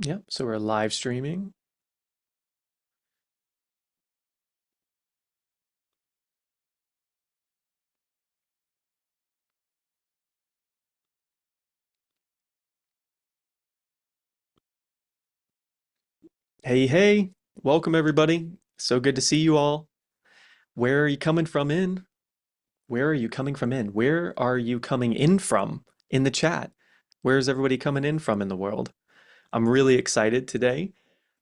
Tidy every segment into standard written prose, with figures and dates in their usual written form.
Yep, so we're live streaming. Hey, hey, welcome everybody. So good to see you all. Where are you coming from in? Where are you coming from in? Where are you coming in from in the chat? Where is everybody coming in from in the world? I'm really excited today.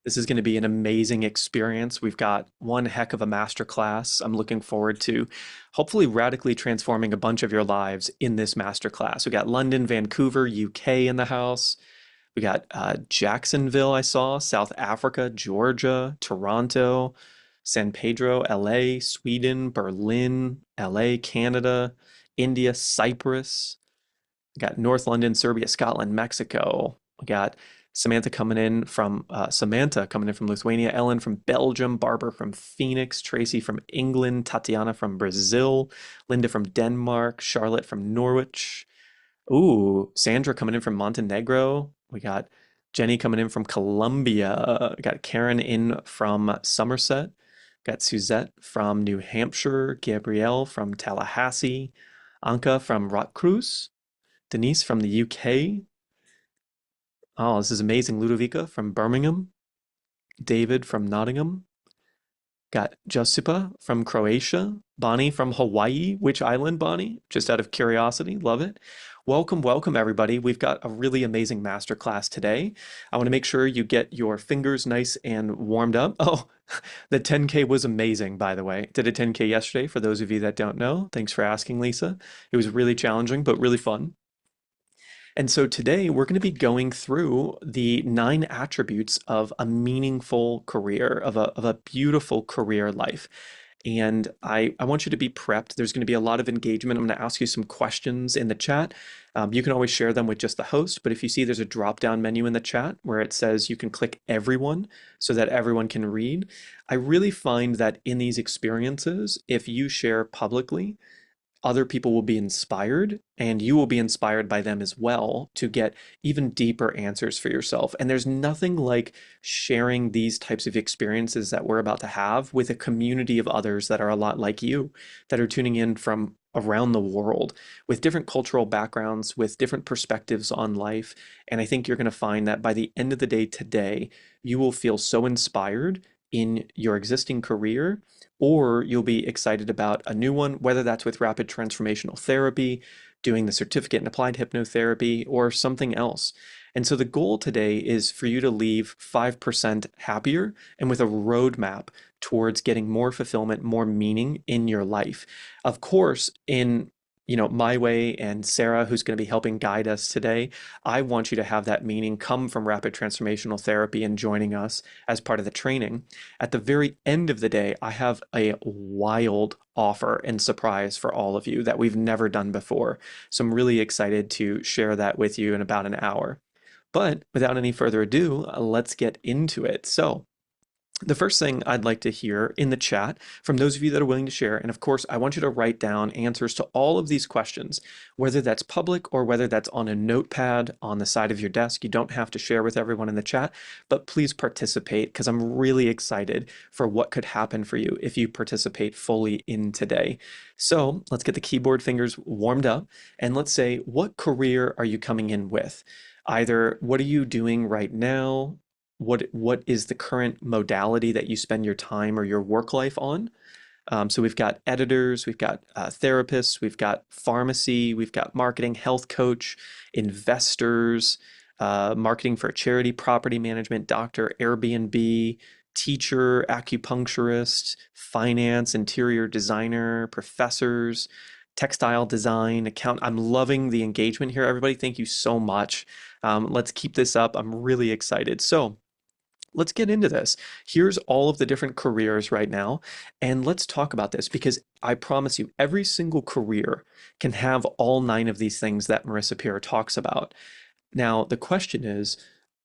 This is going to be an amazing experience. We've got one heck of a master class. I'm looking forward to hopefully radically transforming a bunch of your lives in this master class. We got London, Vancouver, UK in the house. We got Jacksonville, I saw, South Africa, Georgia, Toronto, San Pedro, LA, Sweden, Berlin, LA, Canada, India, Cyprus. We got North London, Serbia, Scotland, Mexico. We got Samantha coming in from Lithuania, Ellen from Belgium, Barbara from Phoenix, Tracy from England, Tatiana from Brazil, Linda from Denmark, Charlotte from Norwich. Ooh, Sandra coming in from Montenegro. We got Jenny coming in from Colombia. We got Karen in from Somerset. Got Suzette from New Hampshire. Gabrielle from Tallahassee. Anka from Rock Cruz. Denise from the UK. Oh, this is amazing. Ludovica from Birmingham. David from Nottingham. Got Josipa from Croatia, Bonnie from Hawaii. Which island, Bonnie? Just out of curiosity. Love it. Welcome, welcome, everybody. We've got a really amazing masterclass today. I want to make sure you get your fingers nice and warmed up. Oh, the 10K was amazing, by the way. Did a 10K yesterday, for those of you that don't know. Thanks for asking, Lisa. It was really challenging, but really fun. And so today we're going to be going through the 9 attributes of a meaningful career, of a beautiful career life. And I want you to be prepped. There's going to be a lot of engagement. I'm going to ask you some questions in the chat. You can always share them with just the host, but if you see there's a drop-down menu in the chat where it says you can click everyone so that everyone can read. I really find that in these experiences, if you share publicly, other people will be inspired and you will be inspired by them as well to get even deeper answers for yourself. And there's nothing like sharing these types of experiences that we're about to have with a community of others that are a lot like you, that are tuning in from around the world with different cultural backgrounds, with different perspectives on life. And I think you're going to find that by the end of the day today, you will feel so inspired in your existing career, or you'll be excited about a new one, whether that's with rapid transformational therapy, doing the certificate in applied hypnotherapy, or something else. And so the goal today is for you to leave 5% happier and with a roadmap towards getting more fulfillment, more meaning in your life. Of course, in my way and Sarah, who's going to be helping guide us today, I want you to have that meaning come from rapid transformational therapy and joining us as part of the training. At the very end of the day, I have a wild offer and surprise for all of you that we've never done before. So I'm really excited to share that with you in about an hour. But without any further ado, let's get into it. So, the first thing I'd like to hear in the chat from those of you that are willing to share, and of course, I want you to write down answers to all of these questions, whether that's public or whether that's on a notepad on the side of your desk. You don't have to share with everyone in the chat, but please participate because I'm really excited for what could happen for you if you participate fully in today. So let's get the keyboard fingers warmed up and let's say, what career are you coming in with? Either what are you doing right now? What is the current modality that you spend your time or your work life on? So we've got editors, we've got therapists, we've got pharmacy, we've got marketing, health coach, investors, marketing for a charity, property management, doctor, Airbnb, teacher, acupuncturist, finance, interior designer, professors, textile design, account. I'm loving the engagement here, everybody. Thank you so much. Let's keep this up. I'm really excited. So, let's get into this. Here's all of the different careers right now, and let's talk about this because I promise you, every single career can have all 9 of these things that Marissa Peer talks about. Now, the question is,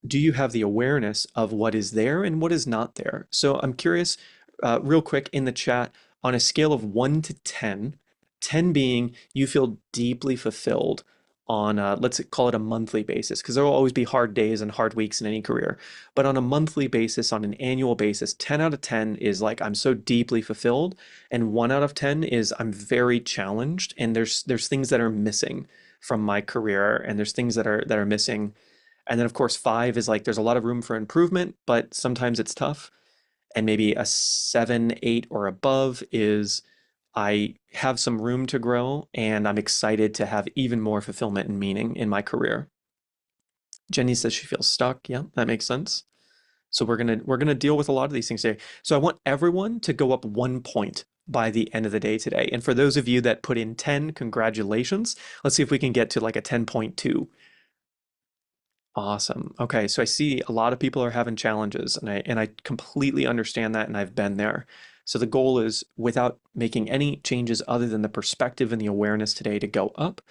do you have the awareness of what is there and what is not there? So I'm curious, real quick in the chat, on a scale of 1 to 10, 10 being you feel deeply fulfilled, on let's call it a monthly basis, because there will always be hard days and hard weeks in any career. But on a monthly basis, on an annual basis, 10 out of 10 is like I'm so deeply fulfilled, and 1 out of 10 is I'm very challenged, and there's things that are missing from my career, and there's things that are missing. And then of course 5 is like there's a lot of room for improvement, but sometimes it's tough. And maybe a 7, 8, or above is I have some room to grow and I'm excited to have even more fulfillment and meaning in my career. Jenny says she feels stuck. Yeah, that makes sense. So we're gonna deal with a lot of these things today. So I want everyone to go up 1 point by the end of the day today. And for those of you that put in 10, congratulations. Let's see if we can get to like a 10.2. Awesome. Okay, so I see a lot of people are having challenges, and I completely understand that, and I've been there. So the goal is, without making any changes other than the perspective and the awareness today, to go up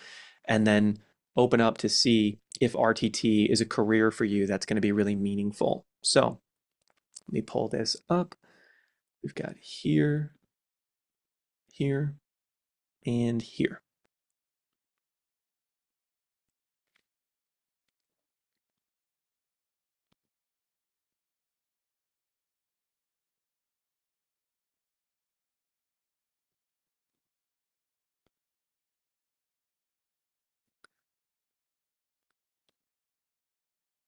and then open up to see if RTT is a career for you that's going to be really meaningful. So let me pull this up. We've got here, here, and here.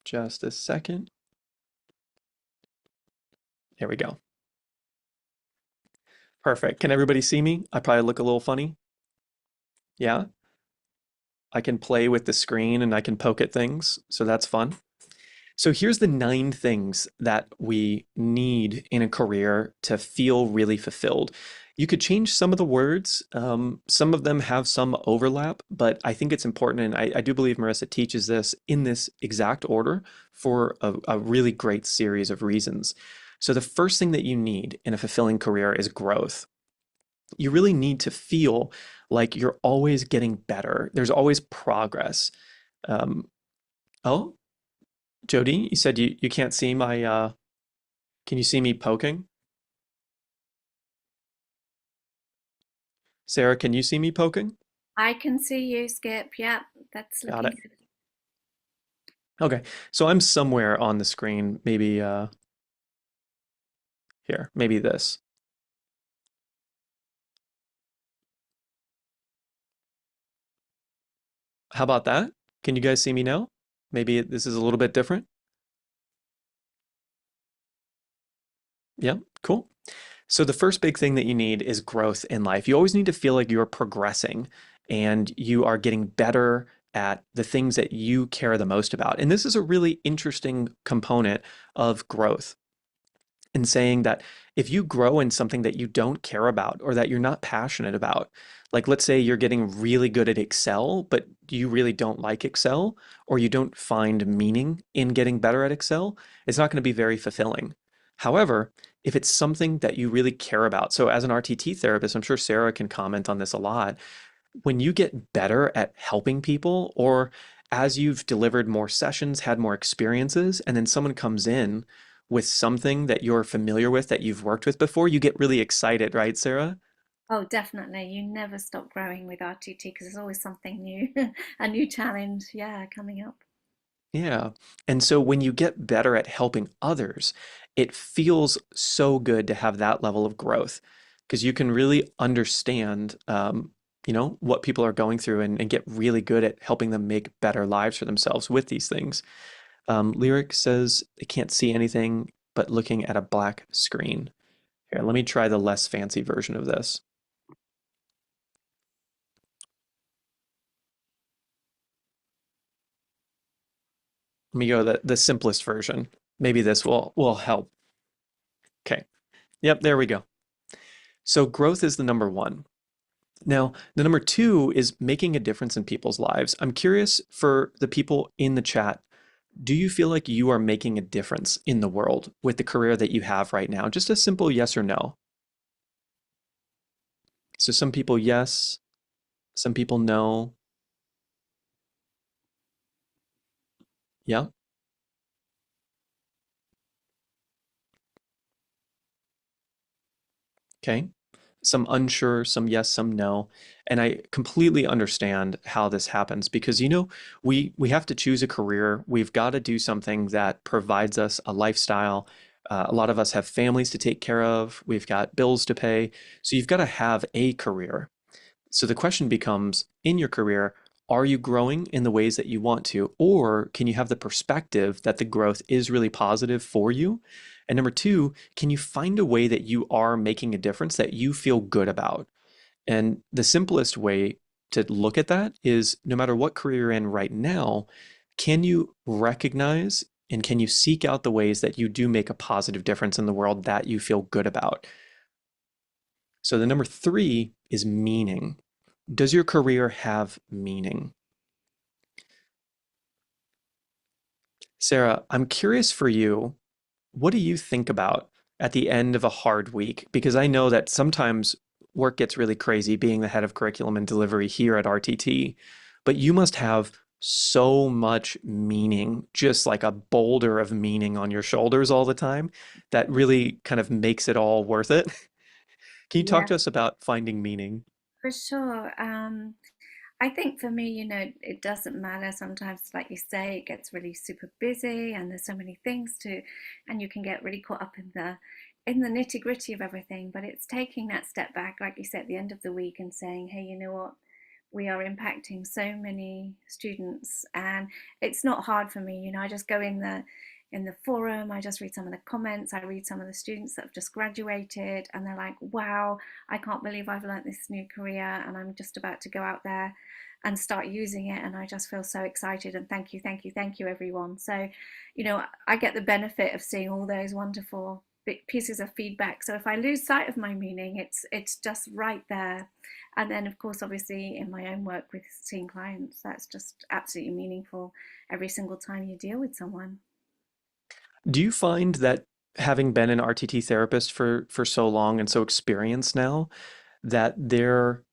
Just a second. There we go. Perfect. Can everybody see me? I probably look a little funny. Yeah? I can play with the screen and I can poke at things, so that's fun. So here's the 9 things that we need in a career to feel really fulfilled. You could change some of the words. Some of them have some overlap, but I think it's important, and I do believe Marissa teaches this in this exact order for a really great series of reasons. So the first thing that you need in a fulfilling career is growth. You really need to feel like you're always getting better. There's always progress. Um, oh, Jody, you said you can't see my can you see me poking? Sarah, can you see me poking? I can see you, Skip. Yep, that's Got looking it. good. Okay. So I'm somewhere on the screen, maybe here, maybe this. How about that? Can you guys see me now? Maybe this is a little bit different. Yeah, cool. So the first big thing that you need is growth in life. You always need to feel like you're progressing and you are getting better at the things that you care the most about. And this is a really interesting component of growth, in saying that if you grow in something that you don't care about or that you're not passionate about, like let's say you're getting really good at Excel, but you really don't like Excel, or you don't find meaning in getting better at Excel, it's not going to be very fulfilling. However, if it's something that you really care about, so as an RTT therapist, I'm sure Sarah can comment on this a lot, when you get better at helping people, or as you've delivered more sessions, had more experiences, and then someone comes in with something that you're familiar with that you've worked with before, you get really excited, right, Sarah? Oh, definitely. You never stop growing with RTT because there's always something new, a new challenge, yeah, coming up. Yeah. And so when you get better at helping others, it feels so good to have that level of growth, because you can really understand, what people are going through, and get really good at helping them make better lives for themselves with these things. Lyric says they can't see anything but looking at a black screen. Here, let me try the less fancy version of this. Let me go the simplest version. Maybe this will help. Okay. Yep, there we go. So growth is the number one. Now, the number two is making a difference in people's lives. I'm curious, for the people in the chat, do you feel like you are making a difference in the world with the career that you have right now? Just a simple yes or no. So some people yes, some people no. Yeah. Okay. some unsure, some yes, some no. And I completely understand how this happens because we have to choose a career. We've got to do something that provides us a lifestyle. A lot of us have families to take care of. We've got bills to pay. So you've got to have a career. So the question becomes, in your career, are you growing in the ways that you want to? Or can you have the perspective that the growth is really positive for you? And number two, can you find a way that you are making a difference that you feel good about? And the simplest way to look at that is no matter what career you're in right now, can you recognize and can you seek out the ways that you do make a positive difference in the world that you feel good about? So the number three is meaning. Does your career have meaning? Sarah, I'm curious for you, what do you think about at the end of a hard week? Because I know that sometimes work gets really crazy being the head of curriculum and delivery here at RTT, but you must have so much meaning, just like a boulder of meaning on your shoulders all the time that really kind of makes it all worth it. Can you talk Yeah, to us about finding meaning? for sure. I think for me, it doesn't matter. Sometimes, like you say, it gets really super busy and there's so many things to, and you can get really caught up in the nitty gritty of everything. But it's taking that step back, like you said, at the end of the week and saying, hey, you know what? We are impacting so many students, and it's not hard for me. I just go in the forum, I just read some of the comments, I read some of the students that have just graduated, and they're like, wow, I can't believe I've learnt this new career and I'm just about to go out there and start using it, and I just feel so excited, and thank you, thank you, thank you, everyone. So I get the benefit of seeing all those wonderful pieces of feedback. So if I lose sight of my meaning, it's just right there. And then of course, obviously, in my own work with seeing clients, that's just absolutely meaningful every single time you deal with someone. Do you find that having been an RTT therapist for so long and so experienced now, that do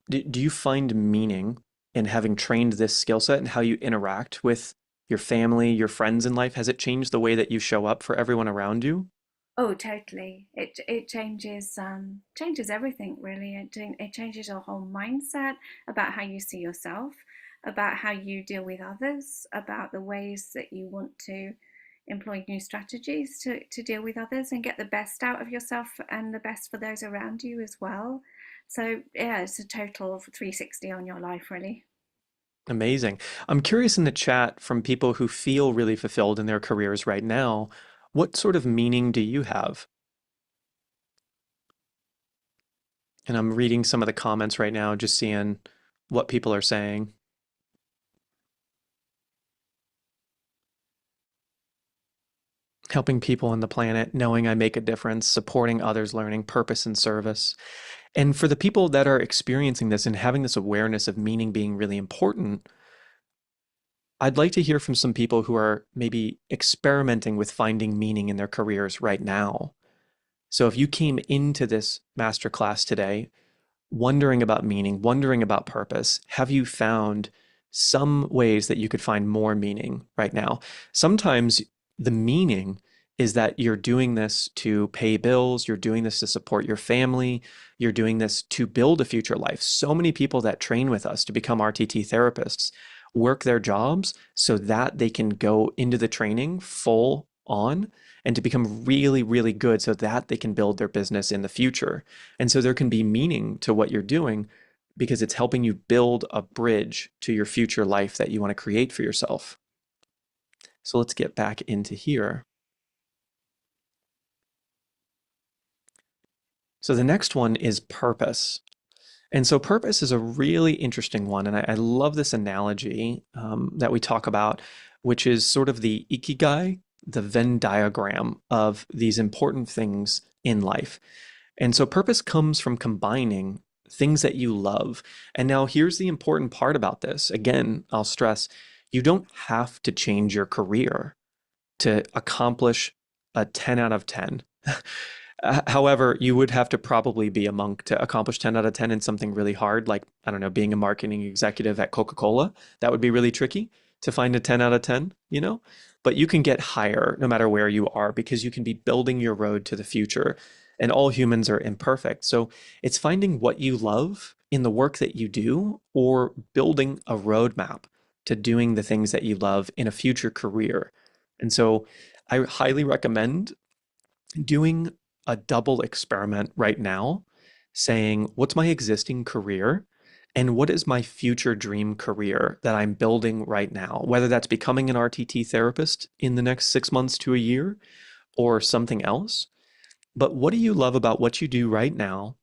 you find meaning in having trained this skill set and how you interact with your family, your friends in life? Has it changed the way that you show up for everyone around you? Oh, totally. It changes everything really. It changes your whole mindset about how you see yourself, about how you deal with others, about the ways that you want to employ new strategies to deal with others and get the best out of yourself and the best for those around you as well. So yeah, it's a total of 360 on your life really. Amazing. I'm curious in the chat from people who feel really fulfilled in their careers right now, what sort of meaning do you have? And I'm reading some of the comments right now, just seeing what people are saying. Helping people on the planet, knowing I make a difference, supporting others, learning purpose and service. And for the people that are experiencing this and having this awareness of meaning being really important, I'd like to hear from some people who are maybe experimenting with finding meaning in their careers right now. So if you came into this masterclass today wondering about meaning, wondering about purpose, have you found some ways that you could find more meaning right now? Sometimes the meaning is that you're doing this to pay bills, you're doing this to support your family, you're doing this to build a future life. So many people that train with us to become RTT therapists work their jobs so that they can go into the training full on and to become really, really good so that they can build their business in the future. And so there can be meaning to what you're doing because it's helping you build a bridge to your future life that you want to create for yourself. So let's get back into here. So the next one is purpose. And so purpose is a really interesting one. And I love this analogy that we talk about, which is sort of the ikigai, the Venn diagram of these important things in life. And so purpose comes from combining things that you love. And now here's the important part about this. Again, I'll stress, you don't have to change your career to accomplish a 10 out of 10. However, you would have to probably be a monk to accomplish 10 out of 10 in something really hard, like, I don't know, being a marketing executive at Coca-Cola. That would be really tricky to find a 10 out of 10, you know? But you can get higher no matter where you are because you can be building your road to the future. and all humans are imperfect. So it's finding what you love in the work that you do or building a roadmap to doing the things that you love in a future career. And so I highly recommend doing a double experiment right now, saying, what's my existing career? And what is my future dream career that I'm building right now? Whether that's becoming an RTT therapist in the next 6 months to a year or something else. But what do you love about what you do right now?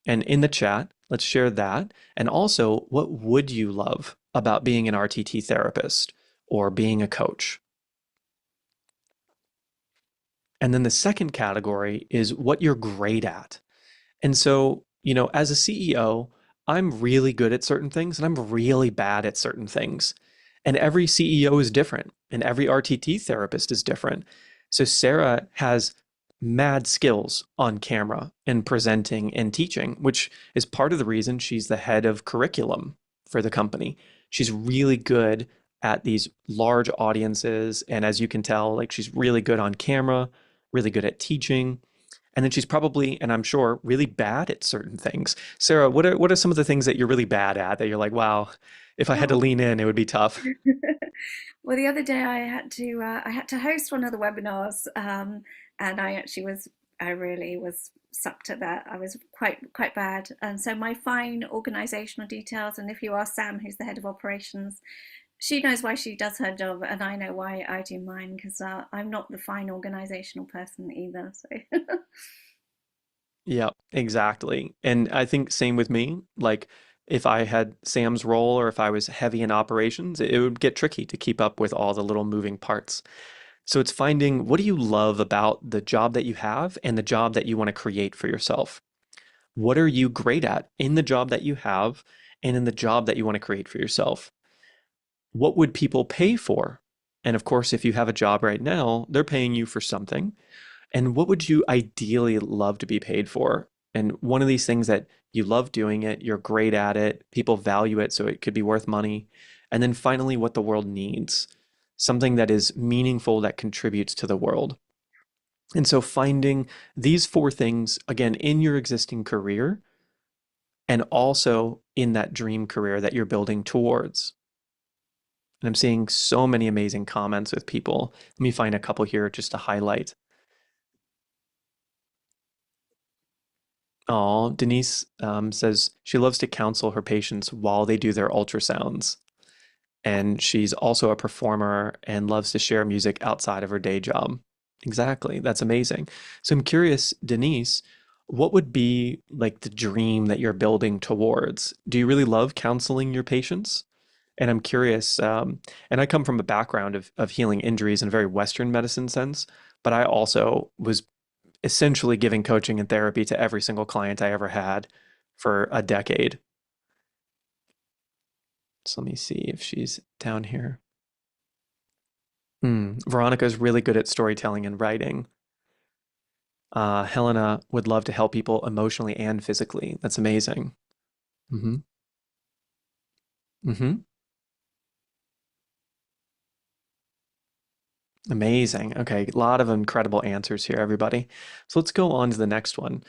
And in the chat, let's share that. And also, what would you love about being an RTT therapist or being a coach? And then the second category is what you're great at. And so, as a CEO, I'm really good at certain things and I'm really bad at certain things. And every CEO is different and every RTT therapist is different. So Sarah has mad skills on camera and presenting and teaching, which is part of the reason she's the head of curriculum for the company. She's really good at these large audiences. And as you can tell, like she's really good on camera, really good at teaching. And then she's probably, and I'm sure, really bad at certain things. Sarah, what are some of the things that you're really bad at that you're like, wow, if I had to Oh. lean in, it would be tough? Well, the other day I had to host one of the webinars, and I really was sucked at that. I was quite bad, and so my fine organizational details. And if you ask Sam, who's the head of operations, she knows why she does her job, and I know why I do mine because I'm not the fine organizational person either. So Yeah, exactly. And I think same with me. Like if I had Sam's role or if I was heavy in operations, it would get tricky to keep up with all the little moving parts. So it's finding what do you love about the job that you have and the job that you want to create for yourself? What are you great at in the job that you have and in the job that you want to create for yourself? What would people pay for? And of course, if you have a job right now, they're paying you for something. And what would you ideally love to be paid for? And one of these things that you love doing it, you're great at it, people value it, so it could be worth money. And then finally, what the world needs, something that is meaningful that contributes to the world. And so finding these four things, again, in your existing career and also in that dream career that you're building towards. And I'm seeing so many amazing comments with people. Let me find a couple here just to highlight. Oh, Denise says she loves to counsel her patients while they do their ultrasounds. And she's also a performer and loves to share music outside of her day job. Exactly. That's amazing. So I'm curious, Denise, what would be like the dream that you're building towards? Do you really love counseling your patients? And I'm curious, and I come from a background of healing injuries in a very Western medicine sense, but I also was essentially giving coaching and therapy to every single client I ever had for a decade. So let me see if she's down here. Veronica is really good at storytelling and writing. Helena would love to help people emotionally and physically. That's amazing. hmm hmm Amazing. Okay, a lot of incredible answers here, everybody. So let's go on to the next one.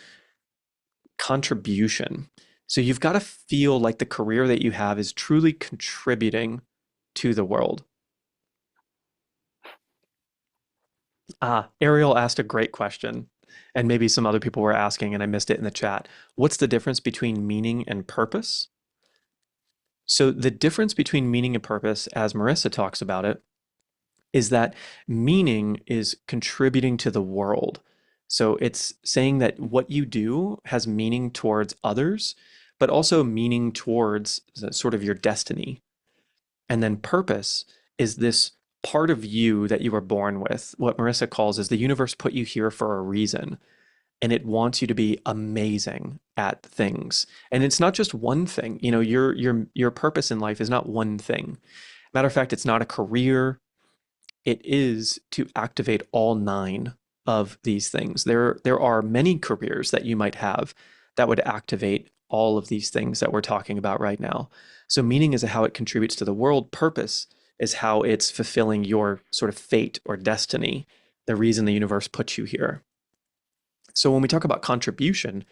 Contribution. So you've got to feel like the career that you have is truly contributing to the world. Ariel asked a great question, and maybe some other people were asking, and I missed it in the chat. What's the difference between meaning and purpose? So, the difference between meaning and purpose, as Marissa talks about it, is that meaning is contributing to the world. So, it's saying that what you do has meaning towards others, but also meaning towards sort of your destiny. And then purpose is this part of you that you were born with. What Marissa calls is the universe put you here for a reason, and it wants you to be amazing at things. And it's not just one thing. Your purpose in life is not one thing. Matter of fact, it's not a career, it is to activate all nine of these things. There are many careers that you might have that would activate all of these things that we're talking about right now. So meaning is how it contributes to the world. Purpose is how it's fulfilling your sort of fate or destiny, the reason the universe put you here. So when we talk about contribution,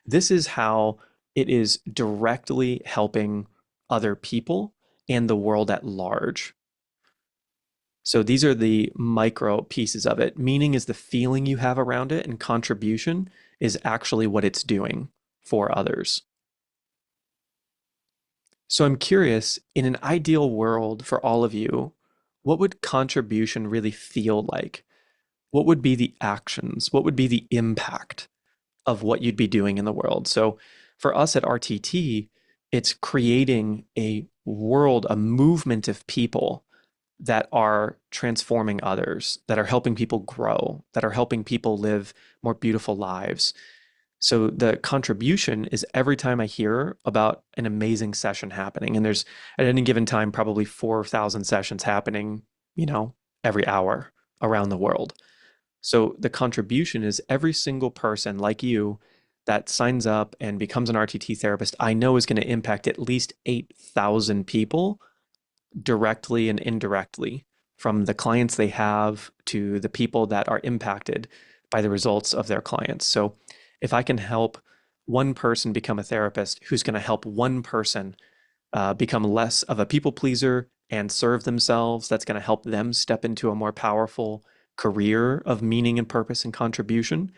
this is how it is directly helping other people and the world at large. So these are the micro pieces of it. Meaning is the feeling you have around it, and contribution is actually what it's doing for others. So I'm curious, in an ideal world for all of you, what would contribution really feel like? What would be the actions? What would be the impact of what you'd be doing in the world? So for us at RTT, it's creating a world, a movement of people that are transforming others, that are helping people grow, that are helping people live more beautiful lives. So the contribution is every time I hear about an amazing session happening, and there's at any given time probably 4,000 sessions happening, you know, every hour around the world. So the contribution is every single person like you that signs up and becomes an RTT therapist, I know is going to impact at least 8,000 people directly and indirectly, from the clients they have to the people that are impacted by the results of their clients. So if I can help one person become a therapist who's going to help one person become less of a people pleaser and serve themselves, that's going to help them step into a more powerful career of meaning and purpose and contribution,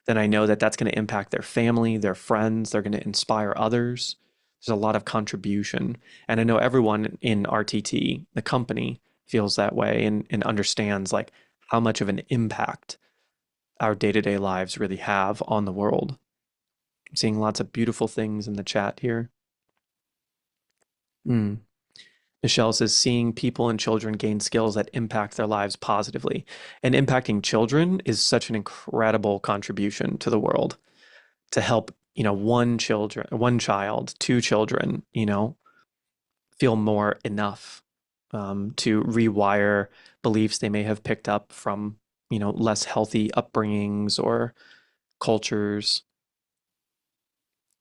then I know that that's going to impact their family, their friends, they're going to inspire others. There's a lot of contribution. And I know everyone in RTT, the company, feels that way and understands like how much of an impact our day-to-day lives really have on the world. I'm seeing lots of beautiful things in the chat here. Mm. Michelle says seeing people and children gain skills that impact their lives positively. And impacting children is such an incredible contribution to the world to help, one child, two children, feel more enough, to rewire beliefs they may have picked up from, less healthy upbringings or cultures.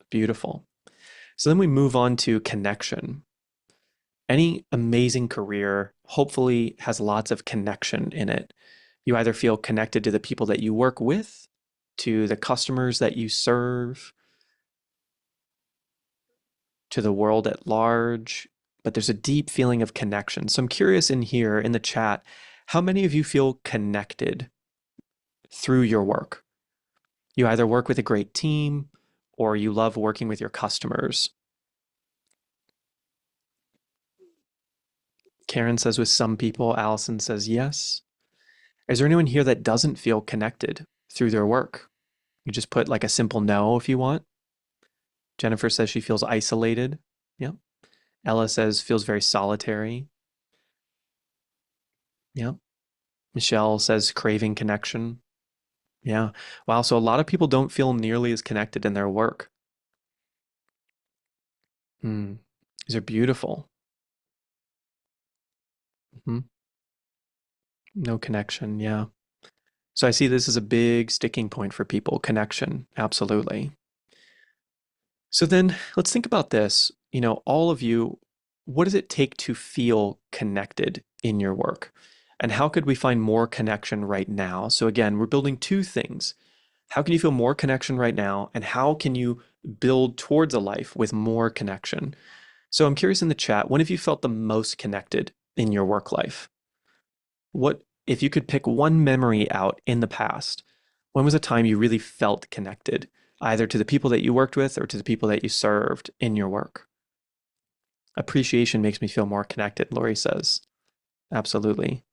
Beautiful. So then we move on to connection. Any amazing career hopefully has lots of connection in it. You either feel connected to the people that you work with, to the customers that you serve, to the world at large, but there's a deep feeling of connection. So I'm curious in here in the chat, how many of you feel connected through your work? You either work with a great team or you love working with your customers. Karen says with some people, Allison says yes. Is there anyone here that doesn't feel connected through their work? You just put like a simple no if you want. Jennifer says she feels isolated. Yeah. Ella says feels very solitary. Yeah. Michelle says craving connection. Yeah. Wow. So a lot of people don't feel nearly as connected in their work. Hmm. These are beautiful. Mhm. No connection. Yeah. So I see this as a big sticking point for people. Connection. Absolutely. So then let's think about this. All of you, what does it take to feel connected in your work? And how could we find more connection right now? So again, we're building two things. How can you feel more connection right now? And how can you build towards a life with more connection? So I'm curious in the chat, when have you felt the most connected in your work life? What, if you could pick one memory out in the past, when was a time you really felt connected, either to the people that you worked with or to the people that you served in your work? Appreciation makes me feel more connected, Lori says. Absolutely.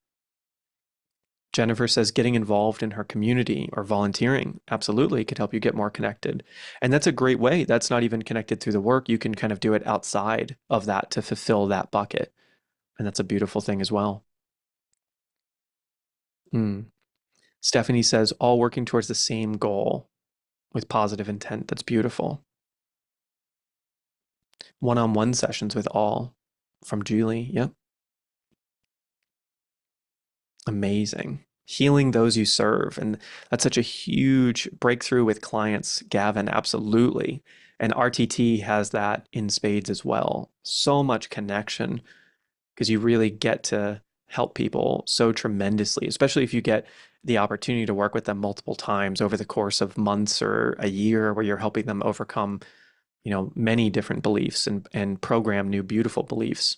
Jennifer says getting involved in her community or volunteering absolutely could help you get more connected. And that's a great way. That's not even connected through the work. You can kind of do it outside of that to fulfill that bucket. And that's a beautiful thing as well. Mm. Stephanie says all working towards the same goal with positive intent. That's beautiful. One-on-one sessions with all from Julie. Yep. Amazing. Healing those you serve. And that's such a huge breakthrough with clients, Gavin. Absolutely. And RTT has that in spades as well. So much connection because you really get to help people so tremendously, especially if you get the opportunity to work with them multiple times over the course of months or a year where you're helping them overcome, many different beliefs and program new beautiful beliefs.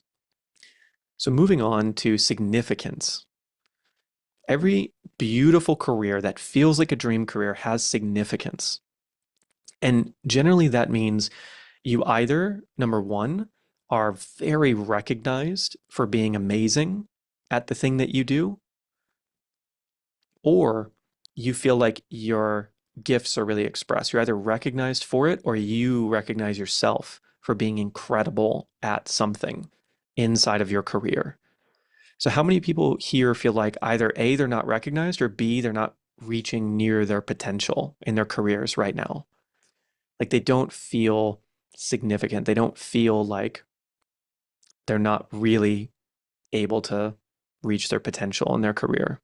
So moving on to significance. Every beautiful career that feels like a dream career has significance. And generally that means you either, number one, are very recognized for being amazing at the thing that you do, or you feel like your gifts are really expressed. You're either recognized for it or you recognize yourself for being incredible at something inside of your career. So, how many people here feel like either A, they're not recognized, or B, they're not reaching near their potential in their careers right now? Like they don't feel significant. They don't feel like they're not really able to reach their potential in their career.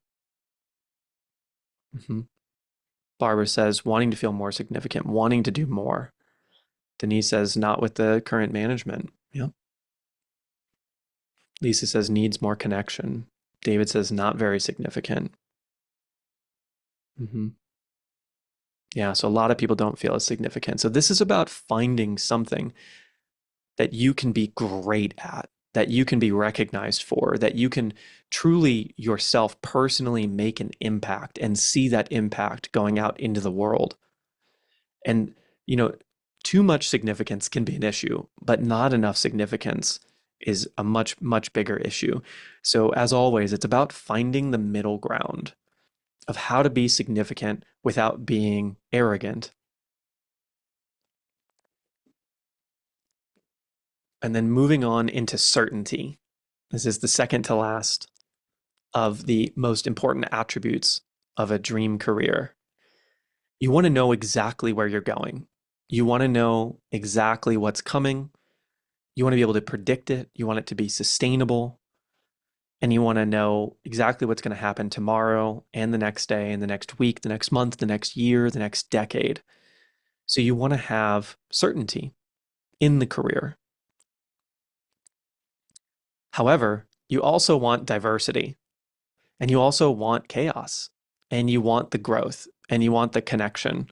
Mhm. Barbara says, wanting to feel more significant, wanting to do more. Denise says, not with the current management. Yeah. Lisa says, needs more connection. David says, not very significant. Hmm. Yeah. So a lot of people don't feel as significant. So this is about finding something that you can be great at, that you can be recognized for, that you can truly yourself personally make an impact and see that impact going out into the world. And, you know, too much significance can be an issue, but not enough significance is a much, much bigger issue. So, as always, it's about finding the middle ground of how to be significant without being arrogant. And then moving on into certainty. This is the second to last of the most important attributes of a dream career. You want to know exactly where you're going. You want to know exactly what's coming. You want to be able to predict it. You want it to be sustainable. And you want to know exactly what's going to happen tomorrow and the next day and the next week, the next month, the next year, the next decade. So you want to have certainty in the career. However, you also want diversity and you also want chaos and you want the growth and you want the connection.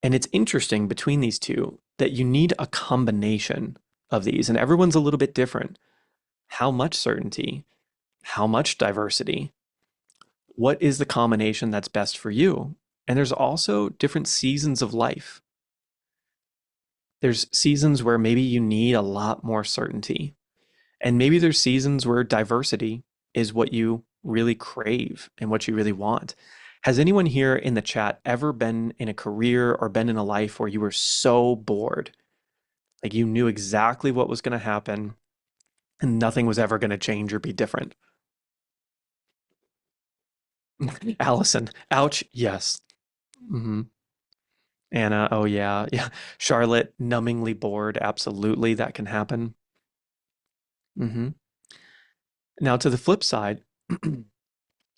And it's interesting between these two that you need a combination of these, and everyone's a little bit different. How much certainty? How much diversity? What is the combination that's best for you? And there's also different seasons of life. There's seasons where maybe you need a lot more certainty. And maybe there's seasons where diversity is what you really crave and what you really want. Has anyone here in the chat ever been in a career or been in a life where you were so bored? Like you knew exactly what was going to happen and nothing was ever going to change or be different. Allison, ouch, yes. Hmm. Anna, oh yeah, yeah. Charlotte, numbingly bored. Absolutely, that can happen. Hmm. Now, to the flip side,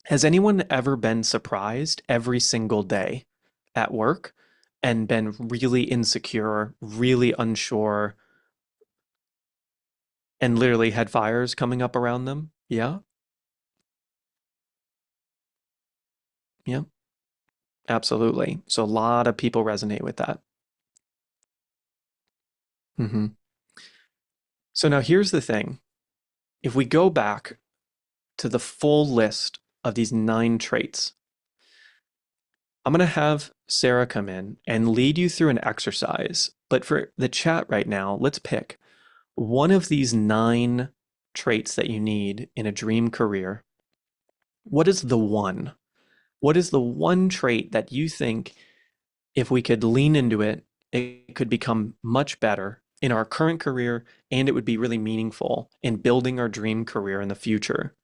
has anyone ever been surprised every single day at work and been really insecure, really unsure, and literally had fires coming up around them? Yeah, yeah, absolutely. So a lot of people resonate with that. Hmm. So now here's the thing. If we go back to the full list of these 9 traits, I'm going to have Sarah come in and lead you through an exercise. But for the chat right now, let's pick one of these 9 traits that you need in a dream career. What is the one? What is the one trait that you think if we could lean into it, it could become much better in our current career and it would be really meaningful in building our dream career in the future?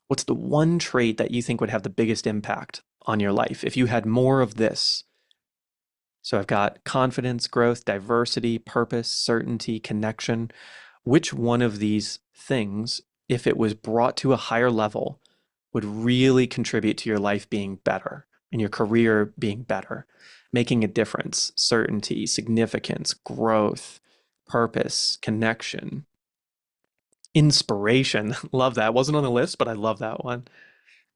What's the one trait that you think would have the biggest impact on your life if you had more of this? So I've got confidence, growth, diversity, purpose, certainty, connection. Which one of these things, if it was brought to a higher level, would really contribute to your life being better and your career being better, making a difference? Certainty, significance, growth, purpose, connection. Inspiration. Love that. Wasn't on the list, but I love that one.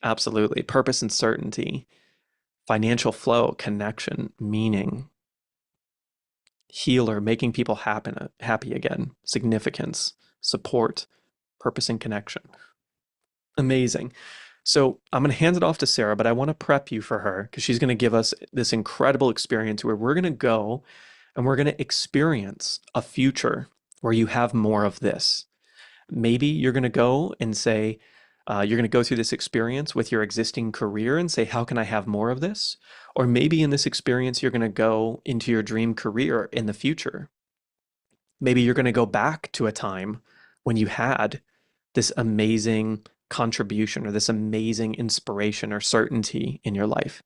Absolutely. Purpose and certainty. Financial flow, connection, meaning. Healer, making people happy again. Significance, support, purpose and connection. Amazing. So I'm going to hand it off to Sarah, but I want to prep you for her because she's going to give us this incredible experience where we're going to go and we're going to experience a future where you have more of this. Maybe you're going to go and say, you're going to go through this experience with your existing career and say, how can I have more of this? Or maybe in this experience, you're going to go into your dream career in the future. Maybe you're going to go back to a time when you had this amazing contribution or this amazing inspiration or certainty in your life.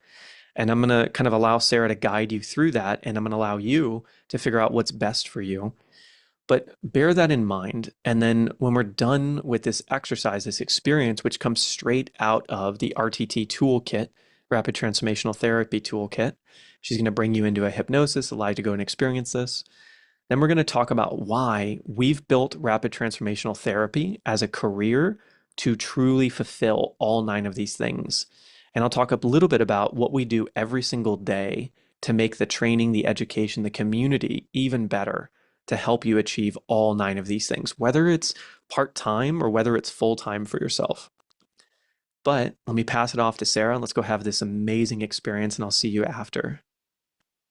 And I'm going to kind of allow Sarah to guide you through that. And I'm going to allow you to figure out what's best for you. But bear that in mind. And then when we're done with this exercise, this experience, which comes straight out of the RTT toolkit, Rapid Transformational Therapy Toolkit, she's going to bring you into a hypnosis, allow you to go and experience this. Then we're going to talk about why we've built rapid transformational therapy as a career to truly fulfill all nine of these things. And I'll talk a little bit about what we do every single day to make the training, the education, the community even better to help you achieve all nine of these things, whether it's part time or whether it's full time for yourself. But let me pass it off to Sarah and let's go have this amazing experience, and I'll see you after.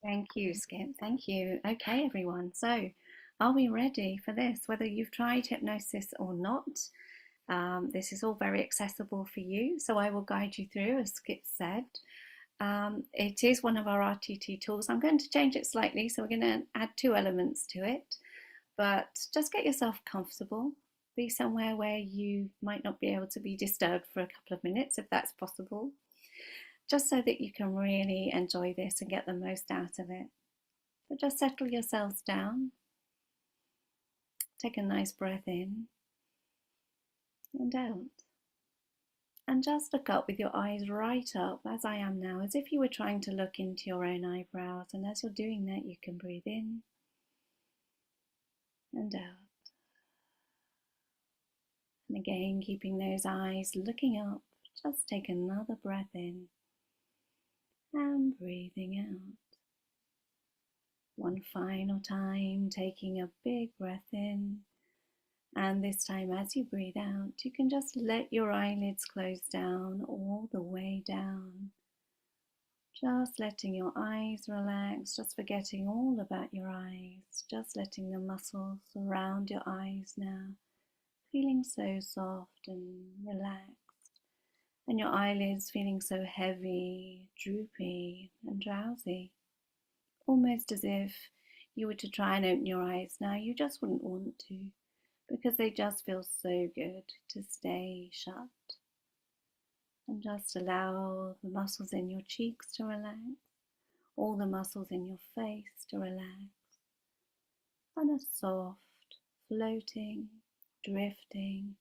Thank you, Skip. Thank you. Okay, everyone. So, are we ready for this? Whether you've tried hypnosis or not, this is all very accessible for you. So, I will guide you through, as Skip said. It is one of our RTT tools. I'm going to change it slightly, so we're going to add two elements to it. But just get yourself comfortable. Be somewhere where you might not be able to be disturbed for a couple of minutes, if that's possible, just so that you can really enjoy this and get the most out of it. But just settle yourselves down. Take a nice breath in and out. And just look up with your eyes right up, as I am now, as if you were trying to look into your own eyebrows. And as you're doing that, you can breathe in and out. And again, keeping those eyes looking up, just take another breath in and breathing out. One final time, taking a big breath in. And this time, as you breathe out, you can just let your eyelids close down all the way down. Just letting your eyes relax, just forgetting all about your eyes, just letting the muscles around your eyes now, feeling so soft and relaxed, and your eyelids feeling so heavy, droopy, and drowsy, almost as if you were to try and open your eyes now, you just wouldn't want to, because they just feel so good to stay shut. And just allow the muscles in your cheeks to relax, all the muscles in your face to relax, and a soft, floating, drifting,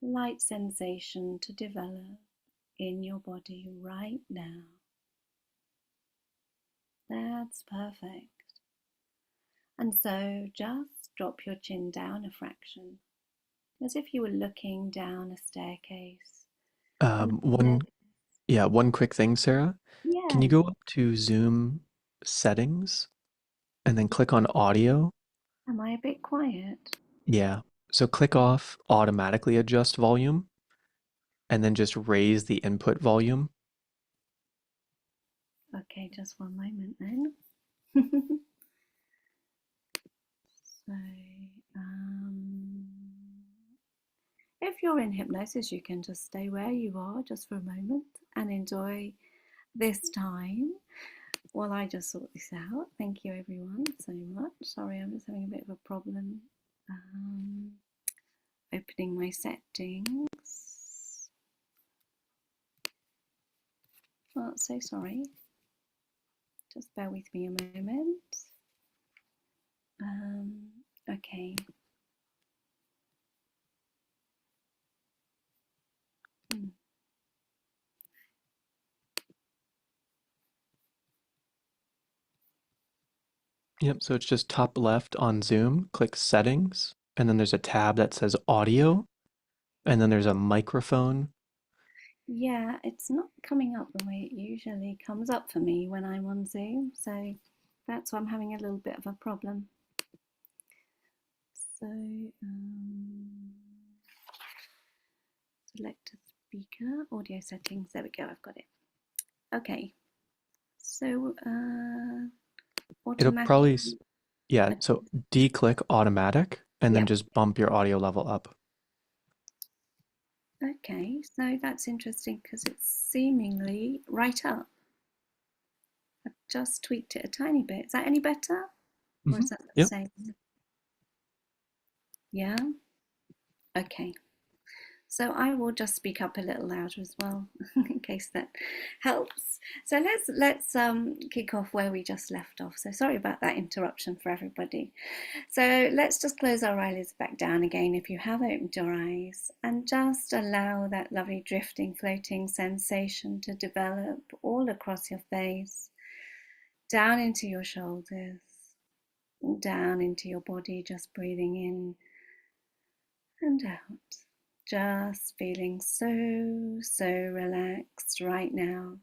light sensation to develop in your body right now. That's perfect. And so just drop your chin down a fraction, as if you were looking down a staircase. And One, yeah, one quick thing, Sarah. Can you yeah, go up to Zoom settings and then click on audio? am I a bit quiet? Yeah. So click off automatically adjust volume and then just raise the input volume. Okay, just one moment then. So, um, if you're in hypnosis, you can just stay where you are just for a moment and enjoy this time while I just sort this out. Thank you, everyone, so much. Sorry, I'm just having a bit of a problem opening my settings. Oh, so sorry. Just bear with me a moment. Okay. Hmm. Yep. So it's just top left on Zoom. Click settings. and then there's a tab that says audio, and then there's a microphone. Yeah, it's not coming up the way it usually comes up for me when I'm on Zoom, so that's why I'm having a little bit of a problem. So, select a speaker, audio settings. There we go, I've got it. Okay, so It'll automatic. probably, yeah, uh, so D-click automatic, and then Yeah, just bump your audio level up. okay, so that's interesting because it's seemingly right up. I've just tweaked it a tiny bit. Is that any better? Or is that the Yep. same? Yeah? Okay. So I will just speak up a little louder as well, in case that helps. So let's kick off where we just left off. So sorry about that interruption for everybody. So let's just close our eyelids back down again if you have opened your eyes, and just allow that lovely drifting, floating sensation to develop all across your face, down into your shoulders, down into your body, just breathing in and out. Just feeling so relaxed right now.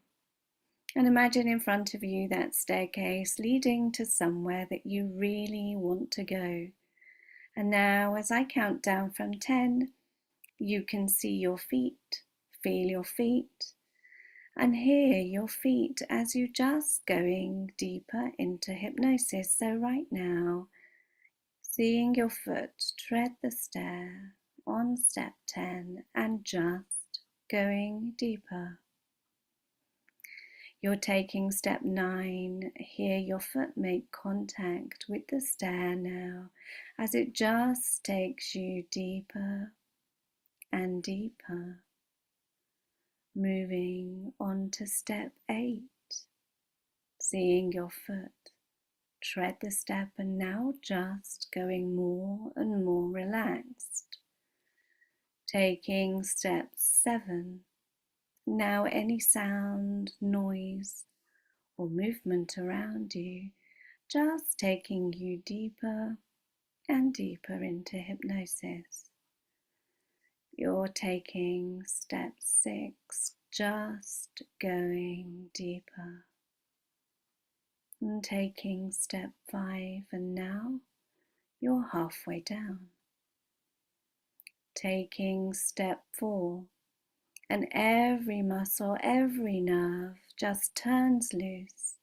And imagine in front of you that staircase leading to somewhere that you really want to go. And now, as I count down from 10, you can see your feet, feel your feet, and hear your feet as you just going deeper into hypnosis. So right now, seeing your foot tread the stair on step 10 and just going deeper. You're taking step 9. Hear your foot make contact with the stair now as it just takes you deeper and deeper. Moving on to step 8. Seeing your foot tread the step and now just going more and more relaxed. Taking step 7. Now any sound, noise, or movement around you, just taking you deeper and deeper into hypnosis. You're taking step 6, just going deeper. And taking step 5, and now you're halfway down. Taking step 4, and every muscle, every nerve just turns loose,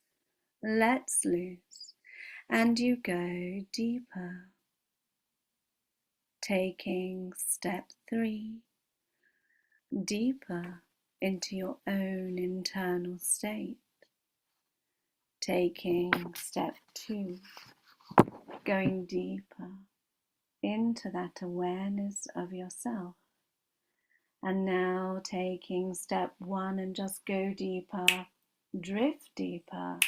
lets loose, and you go deeper. Taking step 3, deeper into your own internal state. Taking step 2, going deeper into that awareness of yourself. And now taking step 1 and just go deeper, drift deeper,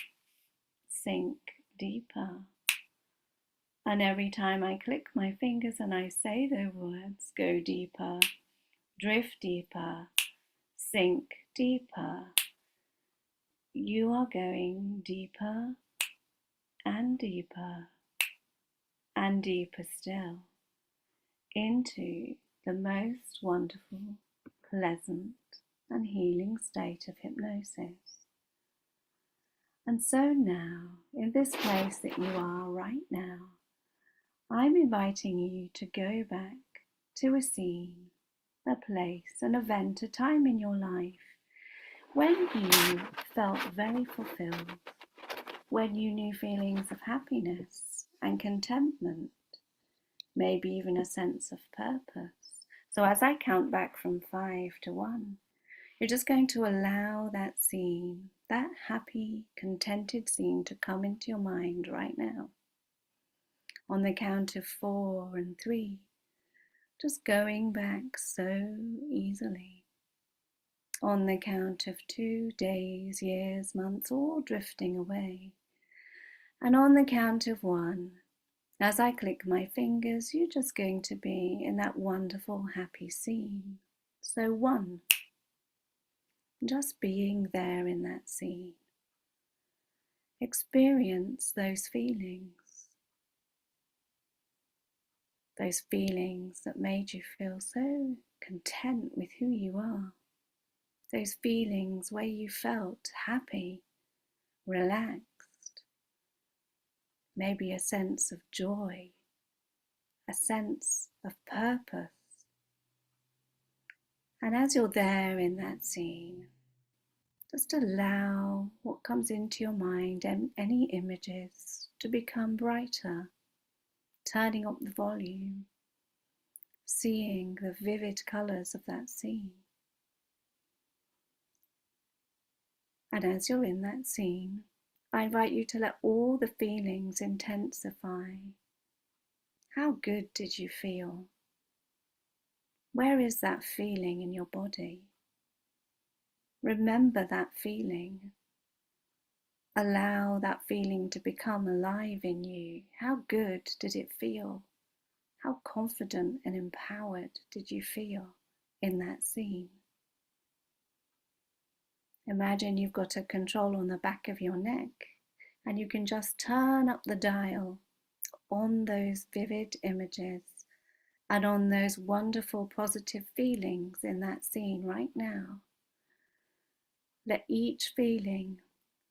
sink deeper. And every time I click my fingers and I say the words, go deeper, drift deeper, sink deeper, you are going deeper and deeper and deeper still into the most wonderful, pleasant, and healing state of hypnosis. And so now, in this place that you are right now, I'm inviting you to go back to a scene, a place, an event, a time in your life when you felt very fulfilled, when you knew feelings of happiness and contentment, maybe even a sense of purpose. So as I count back from 5 to 1, you're just going to allow that scene, that happy, contented scene to come into your mind right now. On the count of 4 and 3, just going back so easily. On the count of 2, days, years, months, all drifting away. And on the count of 1, as I click my fingers, you're just going to be in that wonderful, happy scene. So 1, just being there in that scene. Experience those feelings, those feelings that made you feel so content with who you are, those feelings where you felt happy, relaxed, maybe a sense of joy, a sense of purpose. And as you're there in that scene, just allow what comes into your mind and any images to become brighter, turning up the volume, seeing the vivid colours of that scene. And as you're in that scene, I invite you to let all the feelings intensify. How good did you feel? Where is that feeling in your body? Remember that feeling. Allow that feeling to become alive in you. How good did it feel? How confident and empowered did you feel in that scene? Imagine you've got a control on the back of your neck and you can just turn up the dial on those vivid images and on those wonderful positive feelings in that scene right now. Let each feeling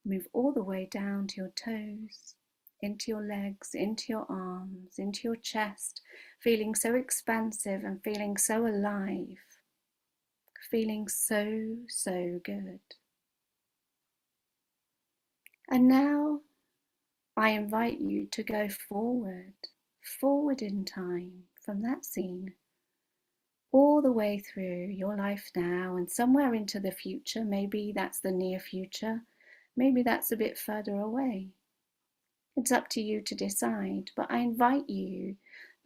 move all the way down to your toes, into your legs, into your arms, into your chest, feeling so expansive and feeling so alive, feeling so, so good. And now I invite you to go forward in time from that scene, all the way through your life now and somewhere into the future. Maybe that's the near future, maybe that's a bit further away. It's up to you to decide, but I invite you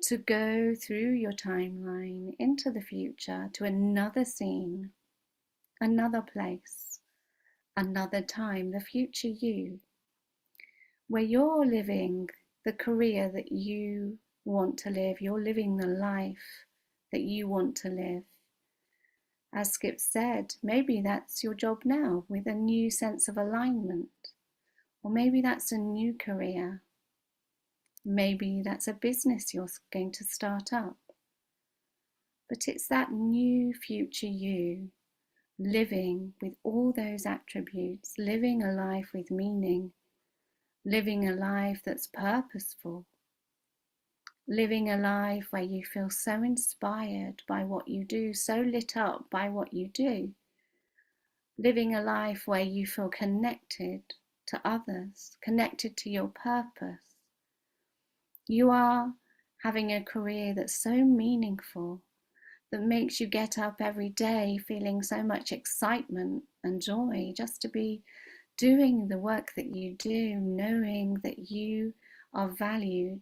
to go through your timeline into the future to another scene, another place, another time, the future you, where you're living the career that you want to live, you're living the life that you want to live. As Skip said, maybe that's your job now with a new sense of alignment, or maybe that's a new career. Maybe that's a business you're going to start up. But it's that new future you, living with all those attributes, living a life with meaning, living a life that's purposeful, living a life where you feel so inspired by what you do, so lit up by what you do, living a life where you feel connected to others, connected to your purpose. You are having a career that's so meaningful, that makes you get up every day feeling so much excitement and joy just to be doing the work that you do, knowing that you are valued,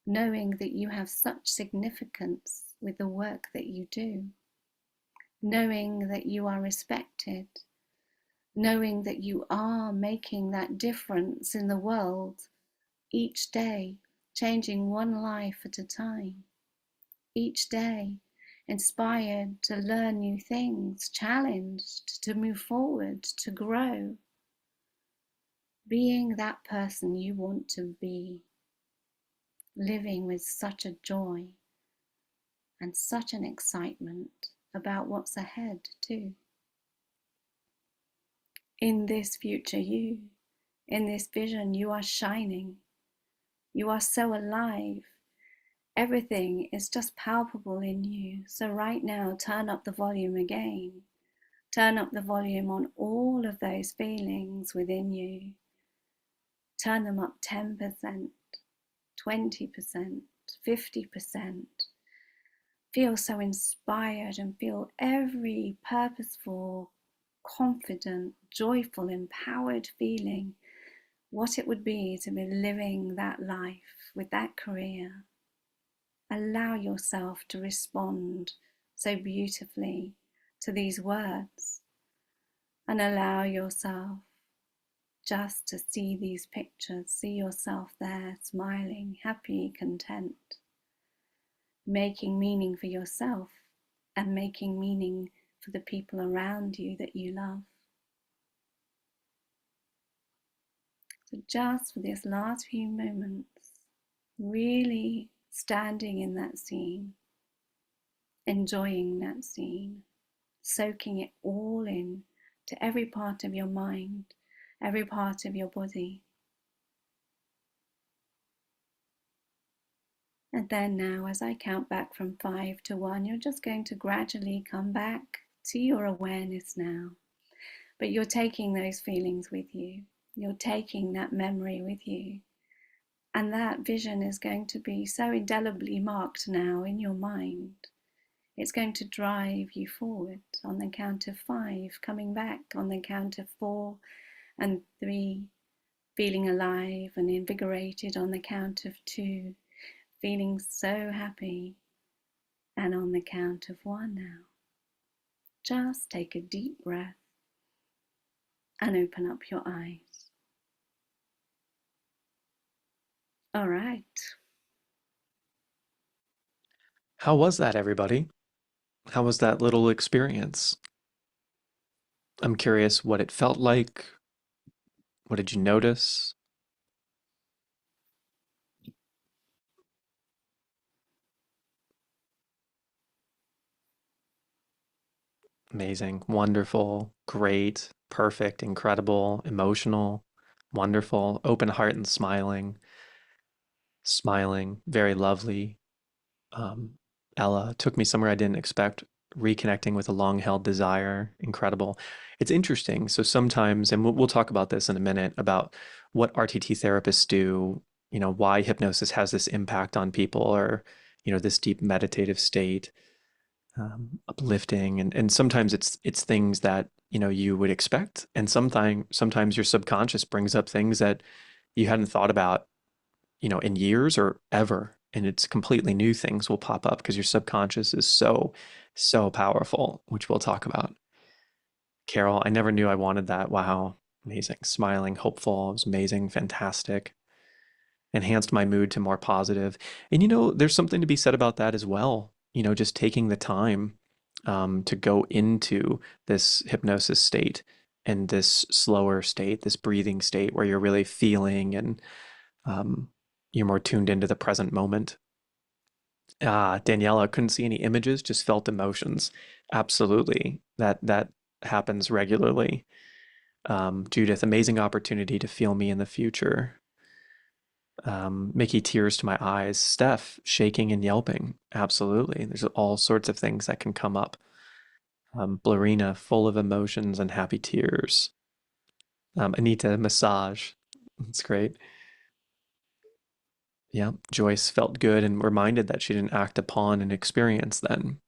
knowing that you have such significance with the work that you do, knowing that you are respected, knowing that you are making that difference in the world each day, changing one life at a time, each day inspired to learn new things, challenged to move forward, to grow, being that person you want to be, living with such a joy and such an excitement about what's ahead too. In this future you, in this vision, you are shining. You are so alive. Everything is just palpable in you. So right now, turn up the volume again. Turn up the volume on all of those feelings within you. Turn them up 10%, 20%, 50%. Feel so inspired and feel every purposeful, confident, joyful, empowered feeling, what it would be to be living that life with that career. Allow yourself to respond so beautifully to these words and allow yourself just to see these pictures, see yourself there smiling, happy, content, making meaning for yourself and making meaning for the people around you that you love. So just for this last few moments, really standing in that scene, enjoying that scene, soaking it all in to every part of your mind, every part of your body. And then now, as I count back from 5 to 1, you're just going to gradually come back to your awareness now. But you're taking those feelings with you. You're taking that memory with you. And that vision is going to be so indelibly marked now in your mind. It's going to drive you forward on the count of 5, coming back on the count of 4 and 3, feeling alive and invigorated on the count of 2, feeling so happy, and on the count of 1 now. Just take a deep breath and open up your eyes. All right. How was that, everybody? How was that little experience? I'm curious what it felt like. What did you notice? Amazing, wonderful, great, perfect, incredible, emotional, wonderful, open heart and smiling, smiling, very lovely. Um, Ella took me somewhere I didn't expect, reconnecting with a long-held desire, incredible. It's interesting. So sometimes, and we'll talk about this in a minute, about what RTT therapists do, why hypnosis has this impact on people or, this deep meditative state. Uplifting and sometimes it's things that you would expect and sometimes your subconscious brings up things that you hadn't thought about in years or ever, and it's completely new things will pop up because your subconscious is so powerful, which we'll talk about. Carol, I never knew I wanted that. Wow, amazing, smiling, hopeful, it was amazing, fantastic, enhanced my mood to more positive. And there's something to be said about that as well. Just taking the time to go into this hypnosis state and this slower state, this breathing state where you're really feeling and um, you're more tuned into the present moment. Daniela, couldn't see any images, just felt emotions. Absolutely. That happens regularly. Judith, amazing opportunity to feel me in the future. Mickey, tears to my eyes. Steph, shaking and yelping. Absolutely. There's all sorts of things that can come up. Blarina, full of emotions and happy tears. Anita, massage. That's great. Yeah. Joyce felt good and reminded that she didn't act upon an experience then.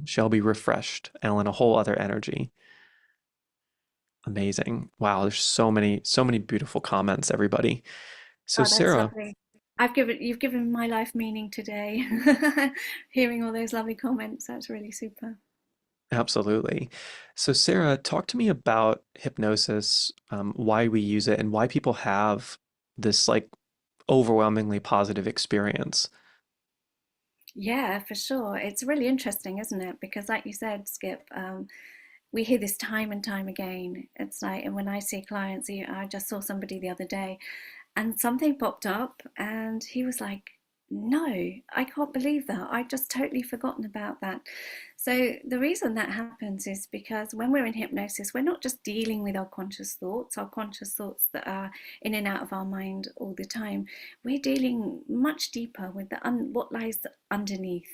Shelby refreshed. Ellen, a whole other energy. Amazing. Wow, there's so many beautiful comments, everybody. So Oh, that's Sarah, lovely. You've given my life meaning today. Hearing all those lovely comments, that's really super. absolutely. So Sarah, talk to me about hypnosis, why we use it, and why people have this like overwhelmingly positive experience. Yeah, for sure. It's really interesting, isn't it? Because, like you said, Skip, we hear this time and time again. It's like, and when I see clients, I just saw somebody the other day, and something popped up, and he was like, "No, I can't believe that. I just totally forgotten about that." So the reason that happens is because when we're in hypnosis, we're not just dealing with our conscious thoughts that are in and out of our mind all the time. We're dealing much deeper with what lies underneath.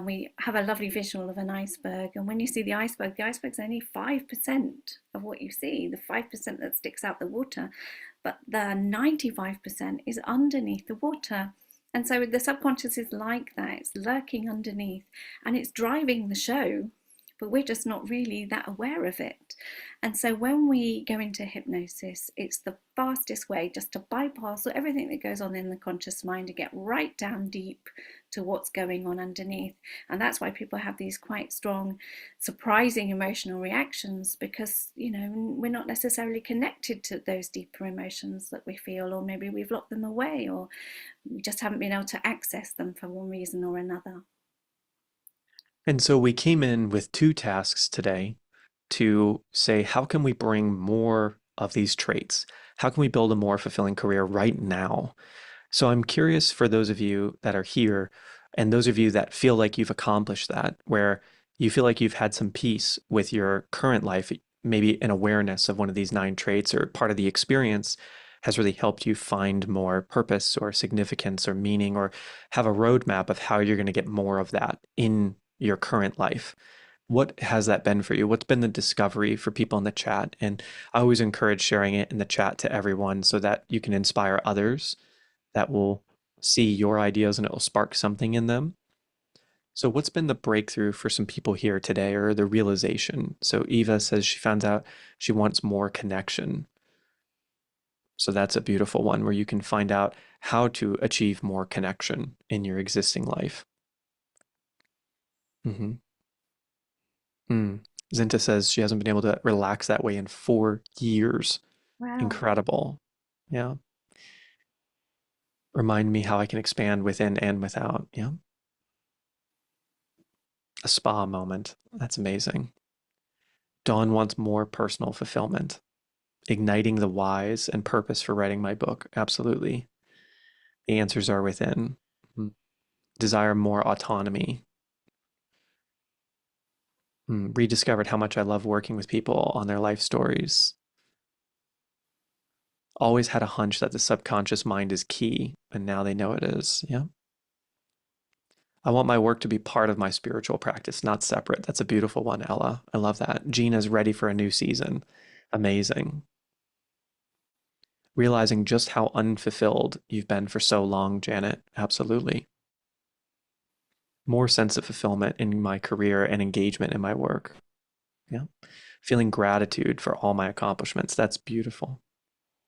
We have a lovely visual of an iceberg, and when you see the iceberg's only 5% of what you see, the 5% that sticks out the water, but the 95% is underneath the water. And so the subconscious is like that, it's lurking underneath and it's driving the show, but we're just not really that aware of it. And so when we go into hypnosis, it's the fastest way just to bypass everything that goes on in the conscious mind and get right down deep to what's going on underneath. And that's why people have these quite strong, surprising emotional reactions because, we're not necessarily connected to those deeper emotions that we feel, or maybe we've locked them away, or we just haven't been able to access them for one reason or another. And so we came in with two tasks today to say, how can we bring more of these traits? How can we build a more fulfilling career right now? So I'm curious for those of you that are here and those of you that feel like you've accomplished that, where you feel like you've had some peace with your current life, maybe an awareness of one of these nine traits or part of the experience has really helped you find more purpose or significance or meaning or have a roadmap of how you're going to get more of that in your current life. What has that been for you? What's been the discovery for people in the chat? And I always encourage sharing it in the chat to everyone so that you can inspire others that will see your ideas and it will spark something in them. So, what's been the breakthrough for some people here today or the realization? So, Eva says she finds out she wants more connection. So, that's a beautiful one where you can find out how to achieve more connection in your existing life. Mm-hmm. Mm. Zinta says she hasn't been able to relax that way in 4 years. Wow. Incredible. Yeah. Remind me how I can expand within and without. Yeah. A spa moment. That's amazing. Dawn wants more personal fulfillment, igniting the whys and purpose for writing my book. Absolutely. The answers are within. Desire more autonomy. Rediscovered how much I love working with people on their life stories. Always had a hunch that the subconscious mind is key, and now they know it is. Yeah. I want my work to be part of my spiritual practice, not separate. That's a beautiful one, Ella. I love that. Gina's ready for a new season. Amazing. Realizing just how unfulfilled you've been for so long, Janet. Absolutely. More sense of fulfillment in my career and engagement in my work. Yeah. Feeling gratitude for all my accomplishments. That's beautiful.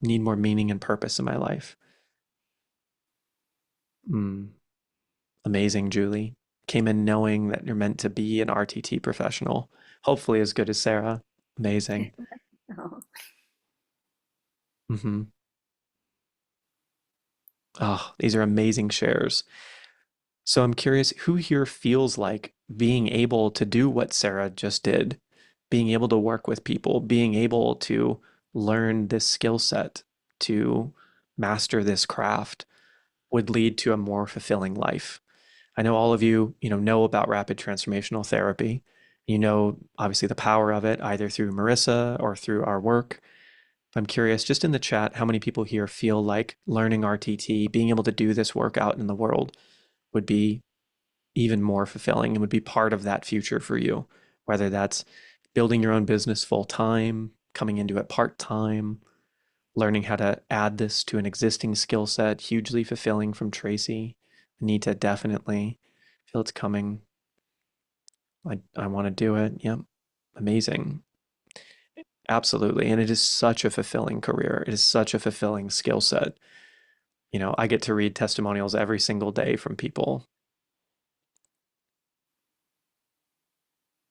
Need more meaning and purpose in my life. Mm. Amazing, Julie. Came in knowing that you're meant to be an RTT professional. Hopefully as good as Sarah. Amazing. Oh, Hmm. Oh, these are amazing shares. So I'm curious who here feels like being able to do what Sarah just did, being able to work with people, being able to learn this skill set, to master this craft would lead to a more fulfilling life. I know all of you, know about rapid transformational therapy. You know, obviously the power of it either through Marissa or through our work. I'm curious, just in the chat, how many people here feel like learning RTT, being able to do this work out in the world would be even more fulfilling and would be part of that future for you, whether that's building your own business full time, coming into it part time, learning how to add this to an existing skill set, hugely fulfilling from Tracy. Anita definitely feel it's coming. I want to do it. Yep. Amazing. Absolutely. And it is such a fulfilling career. It is such a fulfilling skill set. I get to read testimonials every single day from people.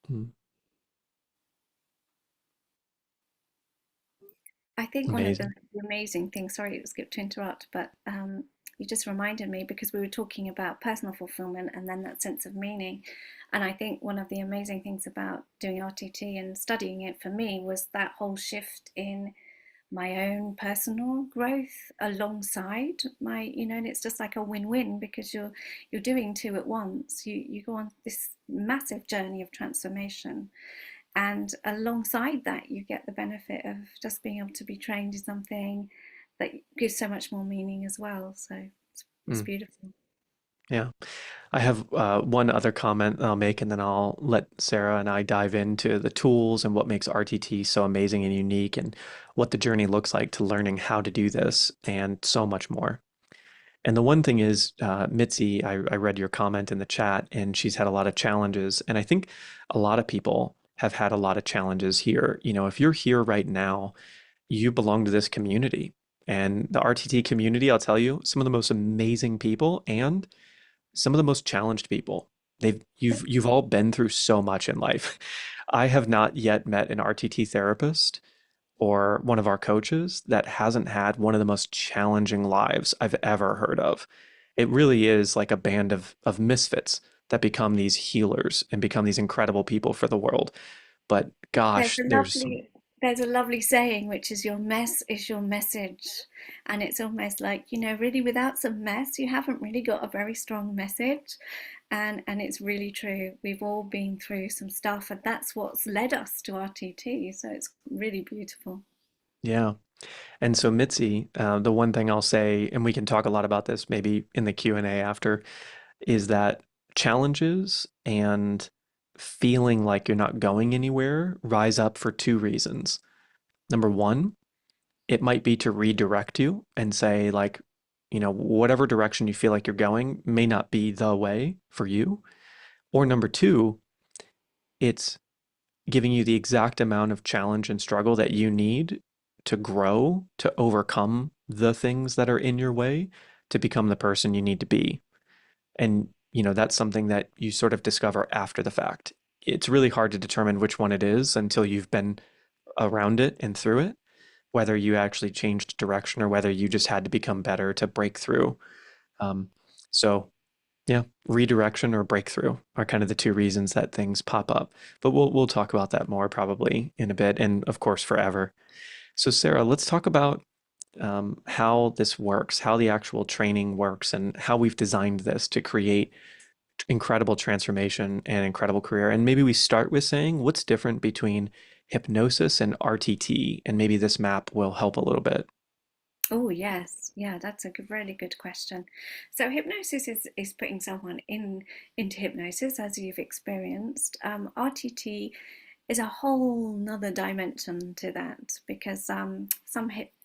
Mm, I think one of the amazing. amazing things, sorry, Skip to interrupt, but you just reminded me because we were talking about personal fulfillment and then that sense of meaning. And I think one of the amazing things about doing RTT and studying it for me was that whole shift in my own personal growth alongside my, and it's just like a win-win because you're doing two at once. You go on this massive journey of transformation, and alongside that you get the benefit of just being able to be trained in something that gives so much more meaning as well. So it's Mm, beautiful. yeah. I have one other comment I'll make, and then I'll let Sarah and I dive into the tools and what makes RTT so amazing and unique, and what the journey looks like to learning how to do this, and so much more. And the one thing is, Mitzi, I read your comment in the chat, and she's had a lot of challenges. And I think a lot of people have had a lot of challenges here. If you're here right now, you belong to this community. And the RTT community, I'll tell you, some of the most amazing people and some of the most challenged people. You've all been through so much in life. I have not yet met an RTT therapist or one of our coaches that hasn't had one of the most challenging lives I've ever heard of. It really is like a band of misfits that become these healers and become these incredible people for the world. But There's gosh, a there's some, lovely There's a lovely saying, which is your mess is your message. And it's almost like, really without some mess, you haven't really got a very strong message. And it's really true. We've all been through some stuff, and that's what's led us to RTT. So it's really beautiful. Yeah. And so Mitzi, the one thing I'll say, and we can talk a lot about this maybe in the Q&A after, is that challenges and feeling like you're not going anywhere rise up for two reasons. Number one, it might be to redirect you and say, like, whatever direction you feel like you're going may not be the way for you. Or number two, it's giving you the exact amount of challenge and struggle that you need to grow, to overcome the things that are in your way, to become the person you need to be. And, that's something that you sort of discover after the fact. It's really hard to determine which one it is until you've been around it and through it, whether you actually changed direction or whether you just had to become better to break through. Um, so yeah, redirection or breakthrough are kind of the two reasons that things pop up. But we'll talk about that more probably in a bit, and of course forever. So Sarah, let's talk about how this works, how the actual training works, and how we've designed this to create incredible transformation and incredible career. And maybe we start with saying what's different between hypnosis and RTT, and maybe this map will help a little bit. Oh, yes. Yeah, that's a really good question. So hypnosis is putting someone into hypnosis as you've experienced. RTT is a whole nother dimension to that because some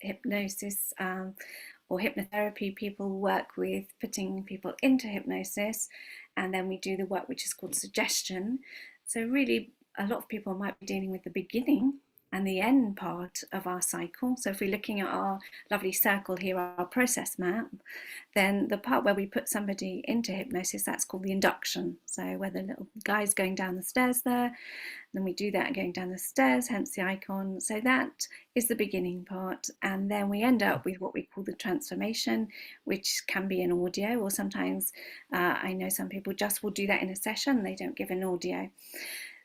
hypnosis or hypnotherapy people work with putting people into hypnosis, and then we do the work which is called suggestion. So really, a lot of people might be dealing with the beginning and the end part of our cycle. So if we're looking at our lovely circle here, our process map, then the part where we put somebody into hypnosis, that's called the induction. So where the little guy's going down the stairs there, then we do that going down the stairs, hence the icon. So that is the beginning part. And then we end up with what we call the transformation, which can be an audio, or sometimes I know some people just will do that in a session, they don't give an audio.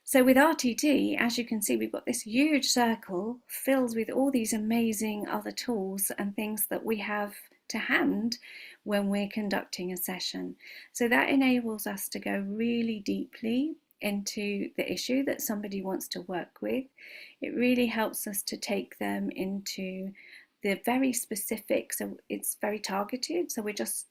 So with RTT, as you can see, we've got this huge circle filled with all these amazing other tools and things that we have to hand when we're conducting a session. So that enables us to go really deeply into the issue that somebody wants to work with. It really helps us to take them into the very specific, so it's very targeted. So we're just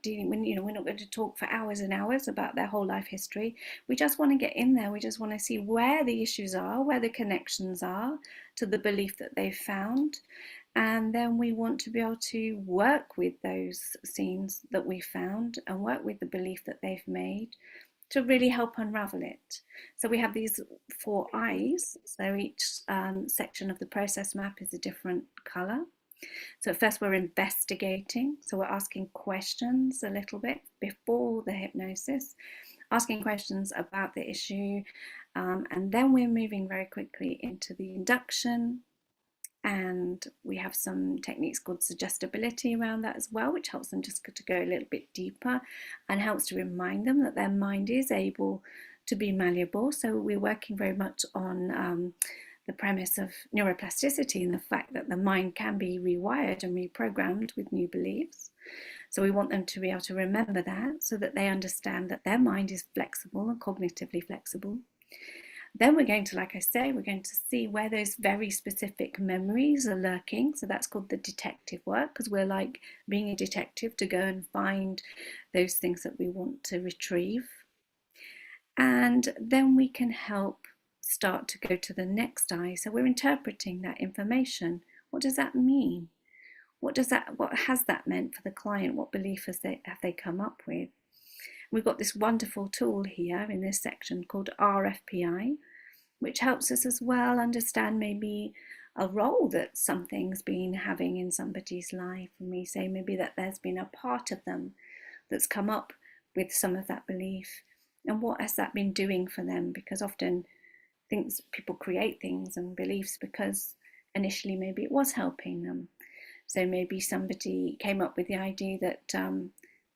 dealing with, we're not going to talk for hours and hours about their whole life history. We just want to get in there. We just want to see where the issues are, where the connections are to the belief that they've found. And then we want to be able to work with those scenes that we found and work with the belief that they've made to really help unravel it. So we have these four eyes. So each section of the process map is a different color. So first we're investigating. So we're asking questions a little bit before the hypnosis, asking questions about the issue. And then we're moving very quickly into the induction. And we have some techniques called suggestibility around that as well, which helps them just to go a little bit deeper and helps to remind them that their mind is able to be malleable. So we're working very much on the premise of neuroplasticity and the fact that the mind can be rewired and reprogrammed with new beliefs. So we want them to be able to remember that so that they understand that their mind is flexible and cognitively flexible. Then we're going to, like I say, we're going to see where those very specific memories are lurking. So that's called the detective work, because we're like being a detective to go and find those things that we want to retrieve. And then we can help start to go to the next eye. So we're interpreting that information. What does that mean? What has that meant for the client? What belief have they come up with? We've got this wonderful tool here in this section called RFPI, which helps us as well understand maybe a role that something's been having in somebody's life. And we say maybe that there's been a part of them that's come up with some of that belief. And what has that been doing for them? Because often people create things and beliefs because initially maybe it was helping them. So maybe somebody came up with the idea that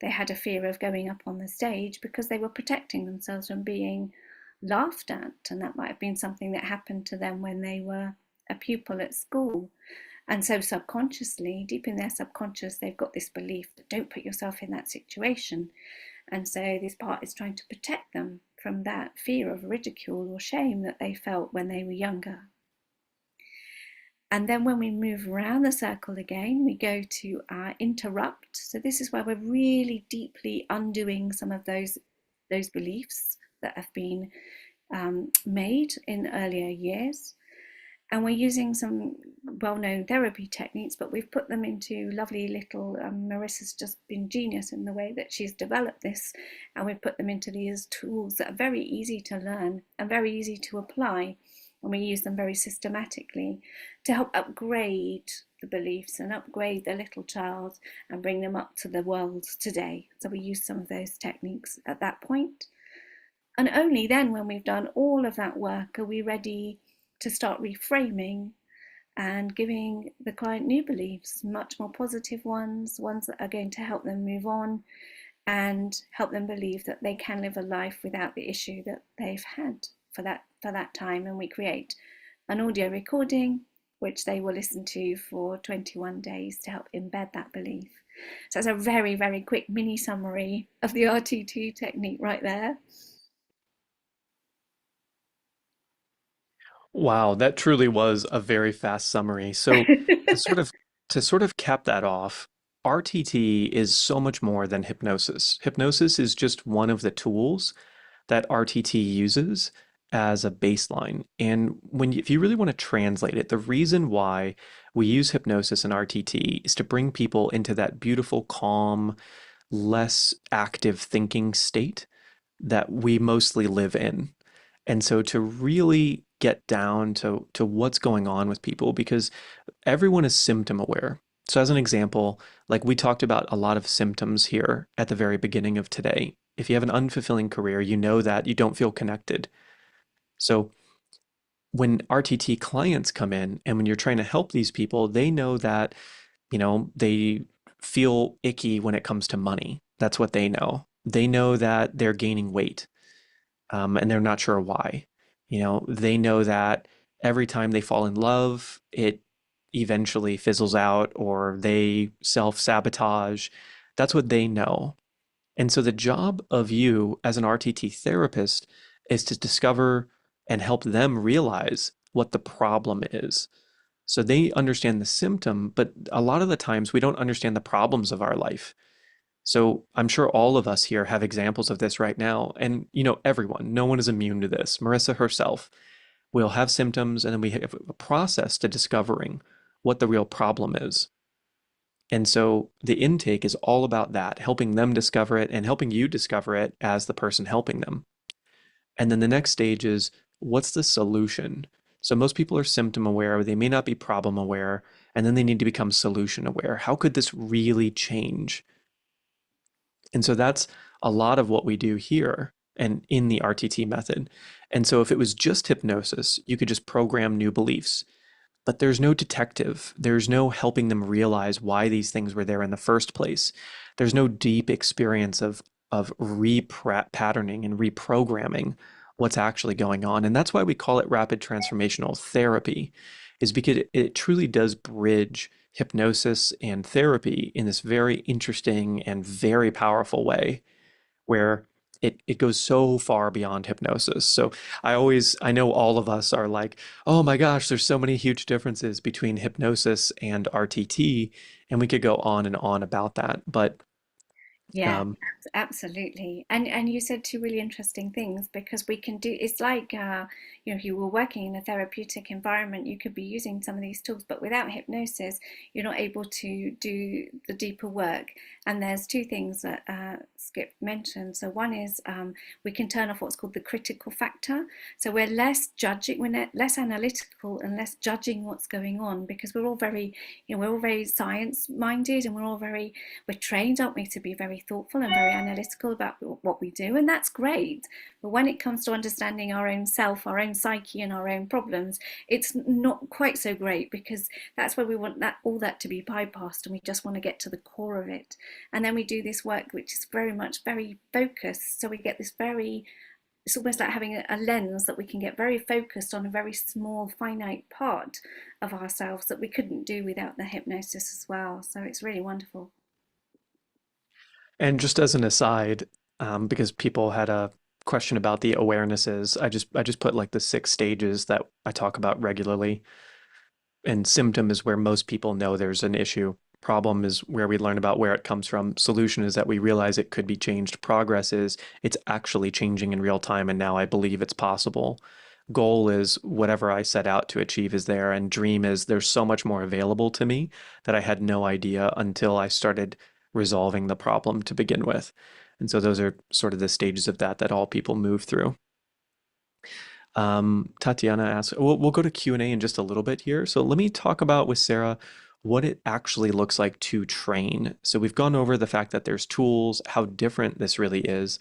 they had a fear of going up on the stage because they were protecting themselves from being laughed at, and that might have been something that happened to them when they were a pupil at school. And so subconsciously, deep in their subconscious, they've got this belief that don't put yourself in that situation. And so this part is trying to protect them from that fear of ridicule or shame that they felt when they were younger. And then when we move around the circle again, we go to our interrupt. So this is where we're really deeply undoing some of those beliefs that have been made in earlier years. And we're using some well-known therapy techniques, but we've put them into lovely little, Marissa's just been genius in the way that she's developed this, and we've put them into these tools that are very easy to learn and very easy to apply, and we use them very systematically to help upgrade the beliefs and upgrade the little child and bring them up to the world today. So we use some of those techniques at that point. And only then, when we've done all of that work, are we ready to start reframing and giving the client new beliefs, much more positive ones, ones that are going to help them move on and help them believe that they can live a life without the issue that they've had for that time. And we create an audio recording which they will listen to for 21 days to help embed that belief. So it's a very, very quick mini summary of the RTT technique right there. Wow, that truly was a very fast summary. So to sort of to sort of cap that off, RTT is so much more than hypnosis. Hypnosis is just one of the tools that RTT uses as a baseline. And if you really want to translate it, the reason why we use hypnosis and RTT is to bring people into that beautiful, calm, less active thinking state that we mostly live in. And so to really get down to what's going on with people, because everyone is symptom aware. So as an example, like we talked about a lot of symptoms here at the very beginning of today. If you have an unfulfilling career, you know that you don't feel connected. So when RTT clients come in and when you're trying to help these people, they know that, they feel icky when it comes to money. That's what they know. They know that they're gaining weight, and they're not sure why. They know that every time they fall in love, it eventually fizzles out or they self-sabotage. That's what they know. And so the job of you as an RTT therapist is to discover and help them realize what the problem is. So they understand the symptom, but a lot of the times we don't understand the problems of our life. So I'm sure all of us here have examples of this right now. And, everyone, no one is immune to this. Marissa herself will have symptoms, and then we have a process to discovering what the real problem is. And so the intake is all about that, helping them discover it and helping you discover it as the person helping them. And then the next stage is, what's the solution? So most people are symptom aware, they may not be problem aware, and then they need to become solution aware. How could this really change? And so that's a lot of what we do here and in the RTT method. And so if it was just hypnosis, you could just program new beliefs, but there's no detective. There's no helping them realize why these things were there in the first place. There's no deep experience of repatterning and reprogramming what's actually going on. And that's why we call it rapid transformational therapy, is because it truly does bridge hypnosis and therapy in this very interesting and very powerful way where it goes so far beyond hypnosis. So I know all of us are like, oh my gosh, there's so many huge differences between hypnosis and RTT, and we could go on and on about that. But Yeah, um, absolutely. And you said two really interesting things because we can do it's like if you were working in a therapeutic environment, you could be using some of these tools, but without hypnosis, you're not able to do the deeper work. And there's two things that Skip mentioned. So one is we can turn off what's called the critical factor. So we're less judging, less analytical and less judging what's going on because we're all very science minded and we're trained, aren't we, to be very thoughtful and very analytical about what we do, and that's great. But when it comes to understanding our own self, our own psyche, and our own problems, it's not quite so great because that's where we want all that to be bypassed, and we just want to get to the core of it. And then we do this work which is very much very focused, so we get this very it's almost like having a lens that we can get very focused on a very small, finite part of ourselves that we couldn't do without the hypnosis as well. So it's really wonderful. And just as an aside, because people had a question about the awarenesses, I just put like the 6 stages that I talk about regularly. And symptom is where most people know there's an issue. Problem is where we learn about where it comes from. Solution is that we realize it could be changed. Progress is it's actually changing in real time, and now I believe it's possible. Goal is whatever I set out to achieve is there, and dream is there's so much more available to me that I had no idea until I started resolving the problem to begin with. And so those are sort of the stages of that all people move through. Tatiana asks, we'll go to Q&A in just a little bit here. So let me talk about with Sarah what it actually looks like to train. So we've gone over the fact that there's tools, how different this really is,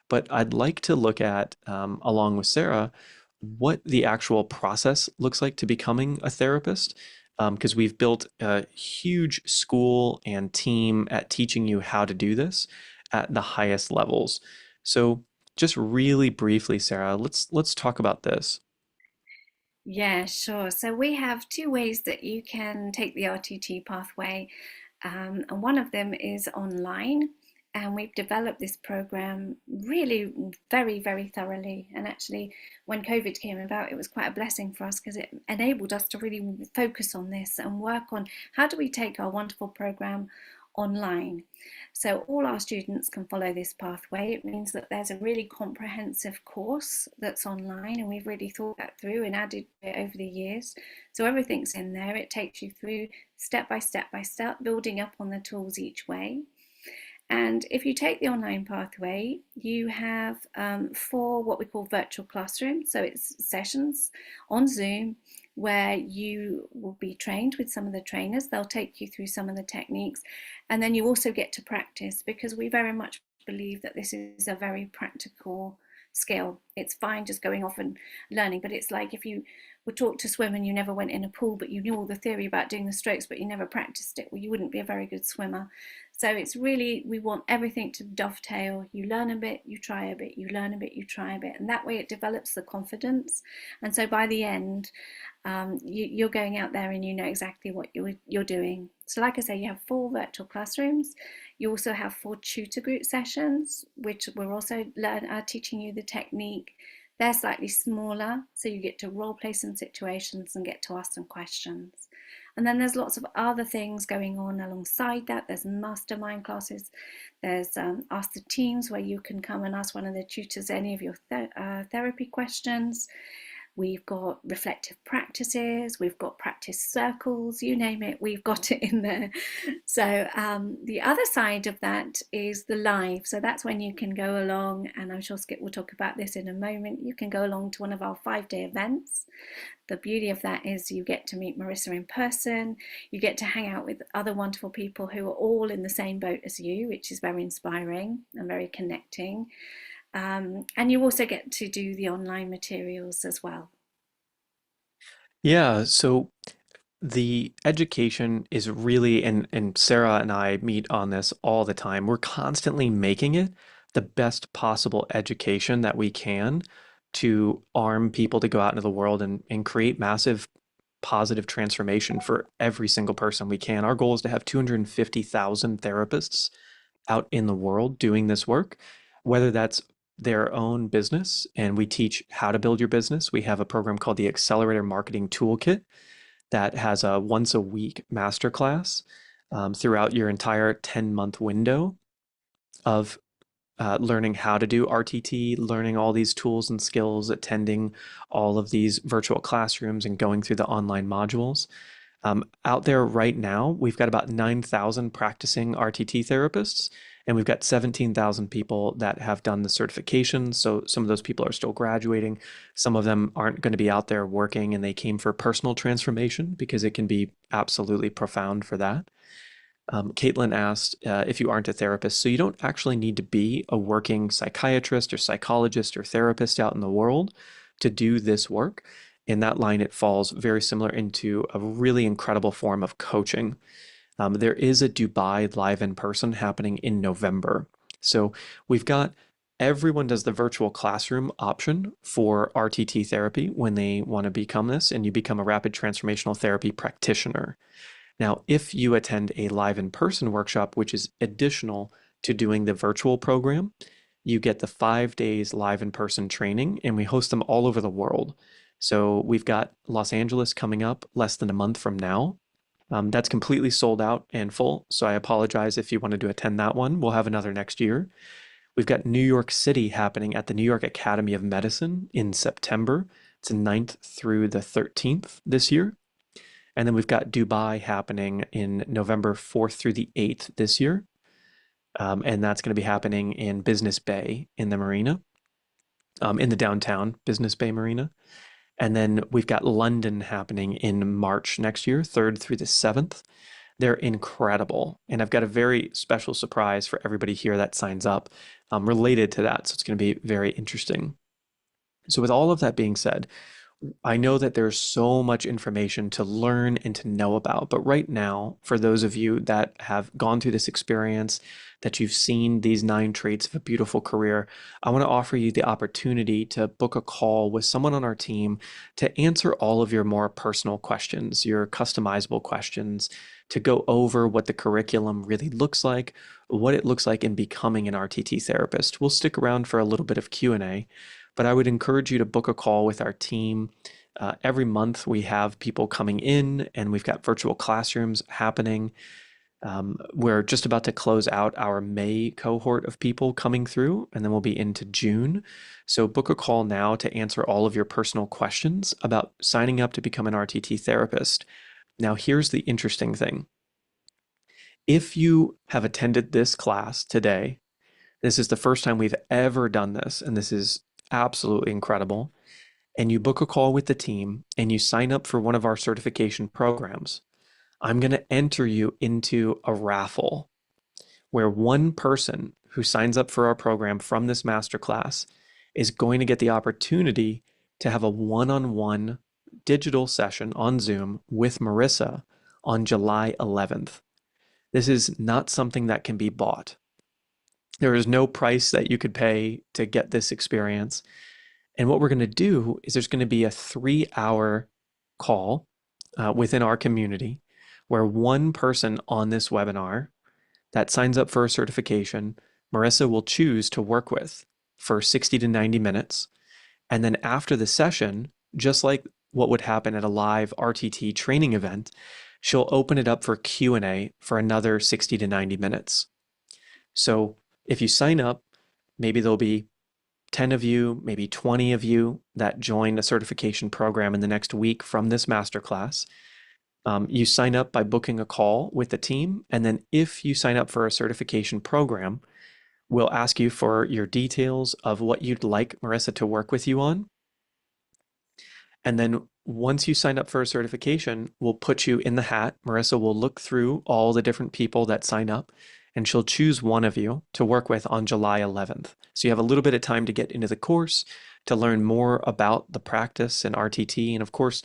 but I'd like to look at, along with Sarah, what the actual process looks like to becoming a therapist. Because we've built a huge school and team at teaching you how to do this at the highest levels. So just really briefly, Sarah, let's talk about this. Yeah, sure. So we have two ways that you can take the RTT pathway, and one of them is online. And we've developed this program really very, very thoroughly. And actually, when COVID came about, it was quite a blessing for us because it enabled us to really focus on this and work on how do we take our wonderful program online. So all our students can follow this pathway. It means that there's a really comprehensive course that's online, and we've really thought that through and added it over the years. So everything's in there. It takes you through step by step by step, building up on the tools each way. And if you take the online pathway, you have 4 what we call virtual classrooms. So it's sessions on Zoom where you will be trained with some of the trainers. They'll take you through some of the techniques. And then you also get to practice because we very much believe that this is a very practical skill. It's fine just going off and learning, but it's like if you were taught to swim and you never went in a pool, but you knew all the theory about doing the strokes, but you never practiced it, well, you wouldn't be a very good swimmer. So it's really, we want everything to dovetail. You learn a bit, you try a bit, you learn a bit, you try a bit. And that way it develops the confidence. And so by the end, you're going out there and you know exactly what you're doing. So like I say, you have 4 virtual classrooms. You also have 4 tutor group sessions, which we're also teaching you the technique. They're slightly smaller, so you get to role play some situations and get to ask some questions. And then there's lots of other things going on alongside that. There's mastermind classes. There's Ask the Teams, where you can come and ask one of the tutors any of your therapy questions. We've got reflective practices, we've got practice circles, you name it, we've got it in there. So the other side of that is the live. So that's when you can go along, and I'm sure Skip will talk about this in a moment. You can go along to one of our 5-day events. The beauty of that is you get to meet Marissa in person, you get to hang out with other wonderful people who are all in the same boat as you, which is very inspiring and very connecting. And you also get to do the online materials as well. Yeah, so the education is really, and Sarah and I meet on this all the time. We're constantly making it the best possible education that we can to arm people to go out into the world and create massive positive transformation for every single person we can. Our goal is to have 250,000 therapists out in the world doing this work, whether that's their own business, and we teach how to build your business. We have a program called the Accelerator Marketing Toolkit that has a once a week masterclass throughout your entire 10-month window of learning how to do RTT, learning all these tools and skills, attending all of these virtual classrooms, and going through the online modules. Out there right now, we've got about 9,000 practicing RTT therapists, and we've got 17,000 people that have done the certification. So some of those people are still graduating. Some of them aren't going to be out there working, and they came for personal transformation because it can be absolutely profound for that. Caitlin asked if you aren't a therapist. So you don't actually need to be a working psychiatrist or psychologist or therapist out in the world to do this work. In that line, it falls very similar into a really incredible form of coaching. There is a Dubai live in person happening in November. So we've got Everyone does the virtual classroom option for RTT therapy when they want to become this, and you become a rapid transformational therapy practitioner. Now, if you attend a live in-person workshop, which is additional to doing the virtual program, you get the 5 days live in-person training, and we host them all over the world. So we've got Los Angeles coming up less than a month from now. That's completely sold out and full, so I apologize if you wanted to attend that one. We'll have another next year. We've got New York City happening at the New York Academy of Medicine in September. It's the 9th through the 13th this year. And then we've got Dubai happening in November 4th through the 8th this year. And that's going to be happening in Business Bay in the marina, in the downtown Business Bay Marina. And then we've got London happening in March next year, 3rd through the 7th. They're incredible. And I've got a very special surprise for everybody here that signs up related to that. So it's going to be very interesting. So, with all of that being said, I know that there's so much information to learn and to know about, but right now, for those of you that have gone through this experience, that you've seen these 9 traits of a beautiful career, I want to offer you the opportunity to book a call with someone on our team to answer all of your more personal questions, your customizable questions, to go over what the curriculum really looks like, what it looks like in becoming an RTT therapist. We'll stick around for a little bit of Q&A, but I would encourage you to book a call with our team. Every month we have people coming in and we've got virtual classrooms happening. We're just about to close out our May cohort of people coming through, and then we'll be into June. So book a call now to answer all of your personal questions about signing up to become an RTT therapist. Now, here's the interesting thing. If you have attended this class today, this is the first time we've ever done this, and this is absolutely incredible. And you book a call with the team and you sign up for one of our certification programs, I'm going to enter you into a raffle where one person who signs up for our program from this masterclass is going to get the opportunity to have a one-on-one digital session on Zoom with Marissa on July 11th. This is not something that can be bought. There is no price that you could pay to get this experience. And what we're going to do is there's going to be a 3-hour call within our community where one person on this webinar that signs up for a certification, Marissa will choose to work with for 60 to 90 minutes. And then after the session, just like what would happen at a live RTT training event, she'll open it up for Q&A for another 60 to 90 minutes. So if you sign up, maybe there'll be 10 of you, maybe 20 of you that join a certification program in the next week from this masterclass. You sign up by booking a call with the team. And then if you sign up for a certification program, we'll ask you for your details of what you'd like Marissa to work with you on. And then once you sign up for a certification, we'll put you in the hat. Marissa will look through all the different people that sign up and she'll choose one of you to work with on July 11th. So you have a little bit of time to get into the course, to learn more about the practice and RTT. And of course,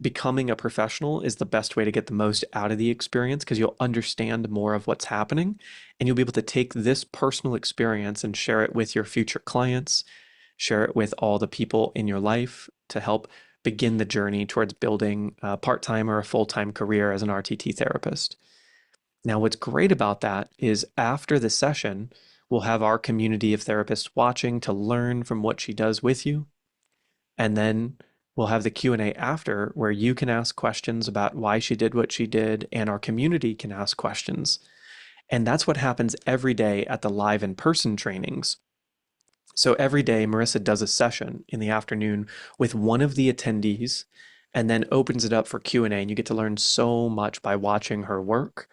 becoming a professional is the best way to get the most out of the experience because you'll understand more of what's happening and you'll be able to take this personal experience and share it with your future clients, share it with all the people in your life to help begin the journey towards building a part-time or a full-time career as an RTT therapist. Now, what's great about that is after the session, we'll have our community of therapists watching to learn from what she does with you. And then we'll have the Q&A after where you can ask questions about why she did what she did and our community can ask questions. And that's what happens every day at the live in-person trainings. So every day Marissa does a session in the afternoon with one of the attendees and then opens it up for Q&A, and you get to learn so much by watching her work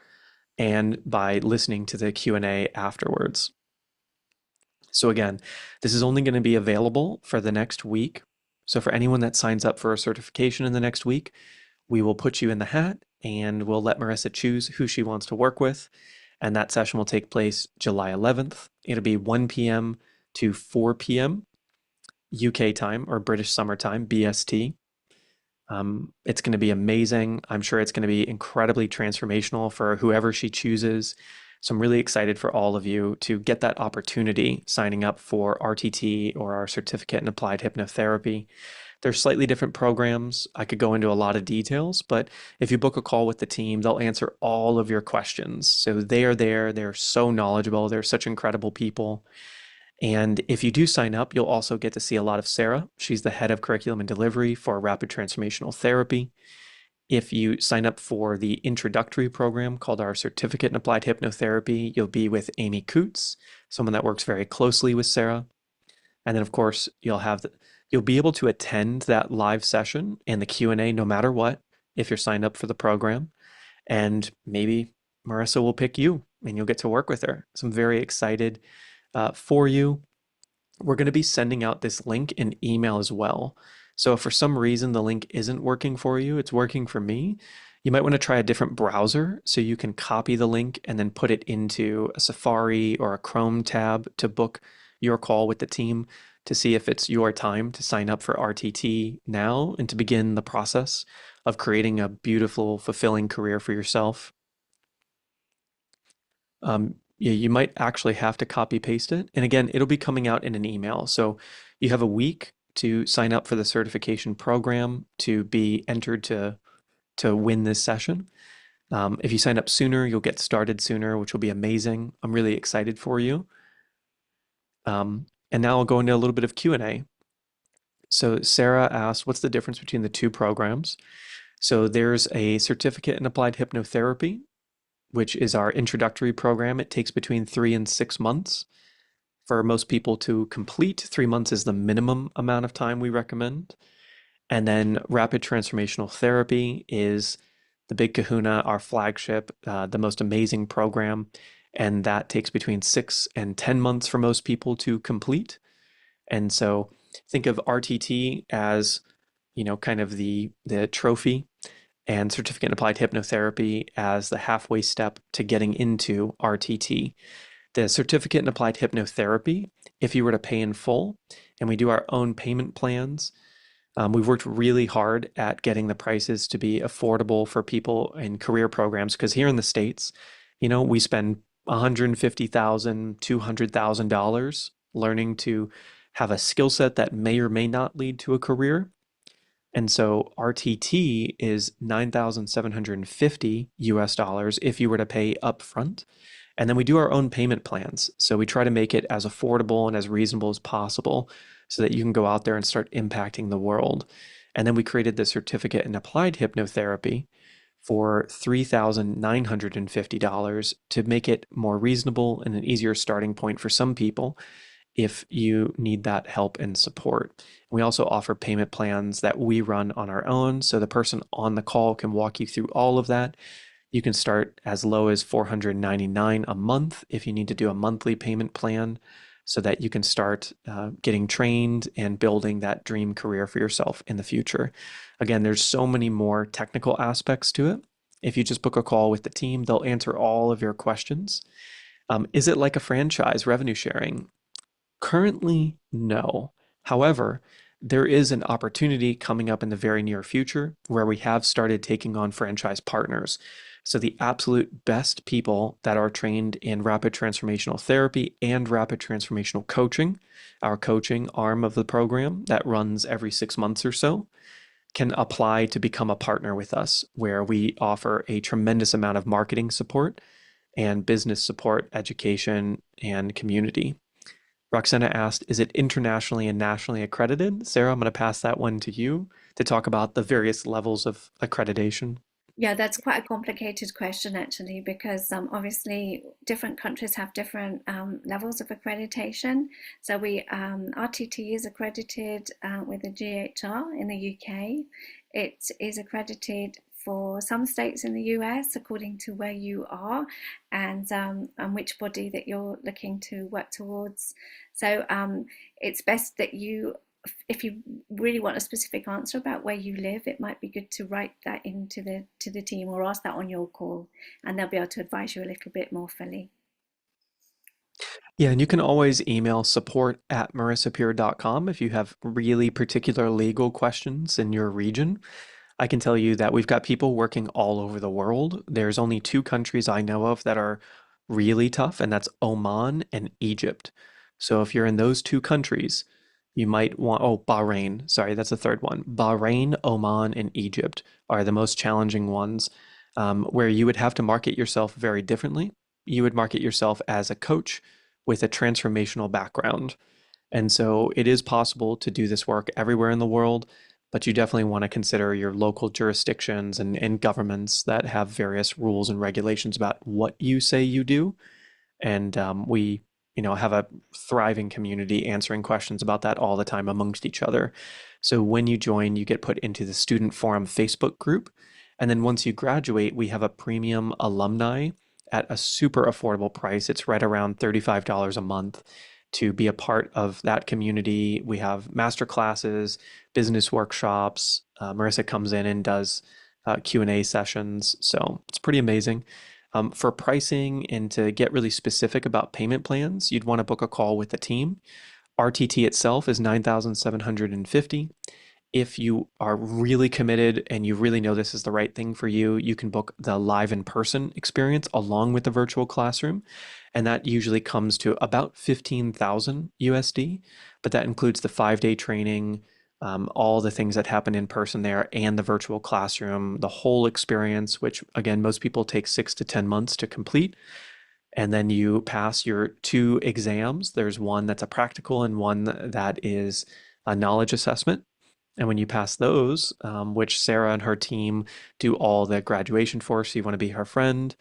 and by listening to the Q&A afterwards. So again, this is only going to be available for the next week. So for anyone that signs up for a certification in the next week, we will put you in the hat and we'll let Marissa choose who she wants to work with. And that session will take place July 11th. It'll be 1 p.m. to 4 p.m. UK time or British Summer Time, BST. It's going to be amazing. I'm sure it's going to be incredibly transformational for whoever she chooses. So I'm really excited for all of you to get that opportunity signing up for RTT or our certificate in applied hypnotherapy. They're slightly different programs. I could go into a lot of details, but if you book a call with the team, they'll answer all of your questions. So they are there. They're so knowledgeable. They're such incredible people. And if you do sign up, you'll also get to see a lot of Sarah. She's the head of curriculum and delivery for Rapid Transformational Therapy. If you sign up for the introductory program called our Certificate in Applied Hypnotherapy, you'll be with Amy Coots, someone that works very closely with Sarah. And then, of course, you'll be able to attend that live session and the Q&A no matter what if you're signed up for the program. And maybe Marissa will pick you and you'll get to work with her. So I'm very excited for you. We're going to be sending out this link in email as well. So if for some reason the link isn't working for you, it's working for me, you might want to try a different browser so you can copy the link and then put it into a Safari or a Chrome tab to book your call with the team to see if it's your time to sign up for RTT now and to begin the process of creating a beautiful, fulfilling career for yourself. Yeah, you might actually have to copy paste it. And again, it'll be coming out in an email. So you have a week to sign up for the certification program to be entered to win this session. If you sign up sooner, you'll get started sooner, which will be amazing. I'm really excited for you. And now I'll go into a little bit of Q&A. So Sarah asked, what's the difference between the two programs? So there's a certificate in applied hypnotherapy, which is our introductory program. It takes between 3 and 6 months for most people to complete. 3 months is the minimum amount of time we recommend. And then rapid transformational therapy is the big kahuna, our flagship, the most amazing program. And that takes between 6 and 10 months for most people to complete. And so think of RTT as, kind of the trophy and certificate in applied hypnotherapy as the halfway step to getting into RTT. The certificate in applied hypnotherapy, if you were to pay in full, and we do our own payment plans, we've worked really hard at getting the prices to be affordable for people in career programs because here in the States, we spend $150,000, $200,000 learning to have a skill set that may or may not lead to a career. And so RTT is 9,750 US dollars if you were to pay upfront. And then we do our own payment plans. So we try to make it as affordable and as reasonable as possible so that you can go out there and start impacting the world. And then we created the certificate in applied hypnotherapy for $3,950 to make it more reasonable and an easier starting point for some people if you need that help and support. We also offer payment plans that we run on our own, so the person on the call can walk you through all of that. You can start as low as $499 a month if you need to do a monthly payment plan so that you can start getting trained and building that dream career for yourself in the future. Again, there's so many more technical aspects to it. If you just book a call with the team, they'll answer all of your questions. Is it like a franchise revenue sharing? Currently, no. However, there is an opportunity coming up in the very near future where we have started taking on franchise partners. So the absolute best people that are trained in rapid transformational therapy and rapid transformational coaching, our coaching arm of the program that runs every 6 months or so, can apply to become a partner with us, where we offer a tremendous amount of marketing support and business support, education, and community. Roxana asked, is it internationally and nationally accredited? Sarah, I'm going to pass that one to you to talk about the various levels of accreditation. Yeah, that's quite a complicated question actually, because obviously different countries have different levels of accreditation. So RTT is accredited with the GHR in the UK. It is accredited for some states in the US according to where you are and which body that you're looking to work towards. So it's best that if you really want a specific answer about where you live, it might be good to write that into the team or ask that on your call, and they'll be able to advise you a little bit more fully. Yeah, and you can always email support@marissappear.com if you have really particular legal questions in your region. I can tell you that we've got people working all over the world. There's only 2 countries I know of that are really tough, and that's Oman and Egypt. So if you're in those two countries, you might want, oh, Bahrain, sorry, that's the third one. Bahrain, Oman, and Egypt are the most challenging ones, where you would have to market yourself very differently. You would market yourself as a coach with a transformational background. And so it is possible to do this work everywhere in the world, but you definitely want to consider your local jurisdictions and governments that have various rules and regulations about what you say you do. And we, have a thriving community answering questions about that all the time amongst each other. So when you join, you get put into the Student Forum Facebook group. And then once you graduate, we have a premium alumni at a super affordable price. It's right around $35 a month to be a part of that community. We have master classes, business workshops. Marissa comes in and does Q&A sessions. So it's pretty amazing. For pricing and to get really specific about payment plans, you'd want to book a call with the team. RTT itself is 9,750. If you are really committed and you really know this is the right thing for you, you can book the live in person experience along with the virtual classroom. And that usually comes to about 15,000 USD, but that includes the 5 day training, all the things that happen in person there, and the virtual classroom, the whole experience, which again, most people take 6 to 10 months to complete. And then you pass your two exams. There's one that's a practical and one that is a knowledge assessment. And when you pass those, which Sarah and her team do all the graduation for, so you want to be her friend,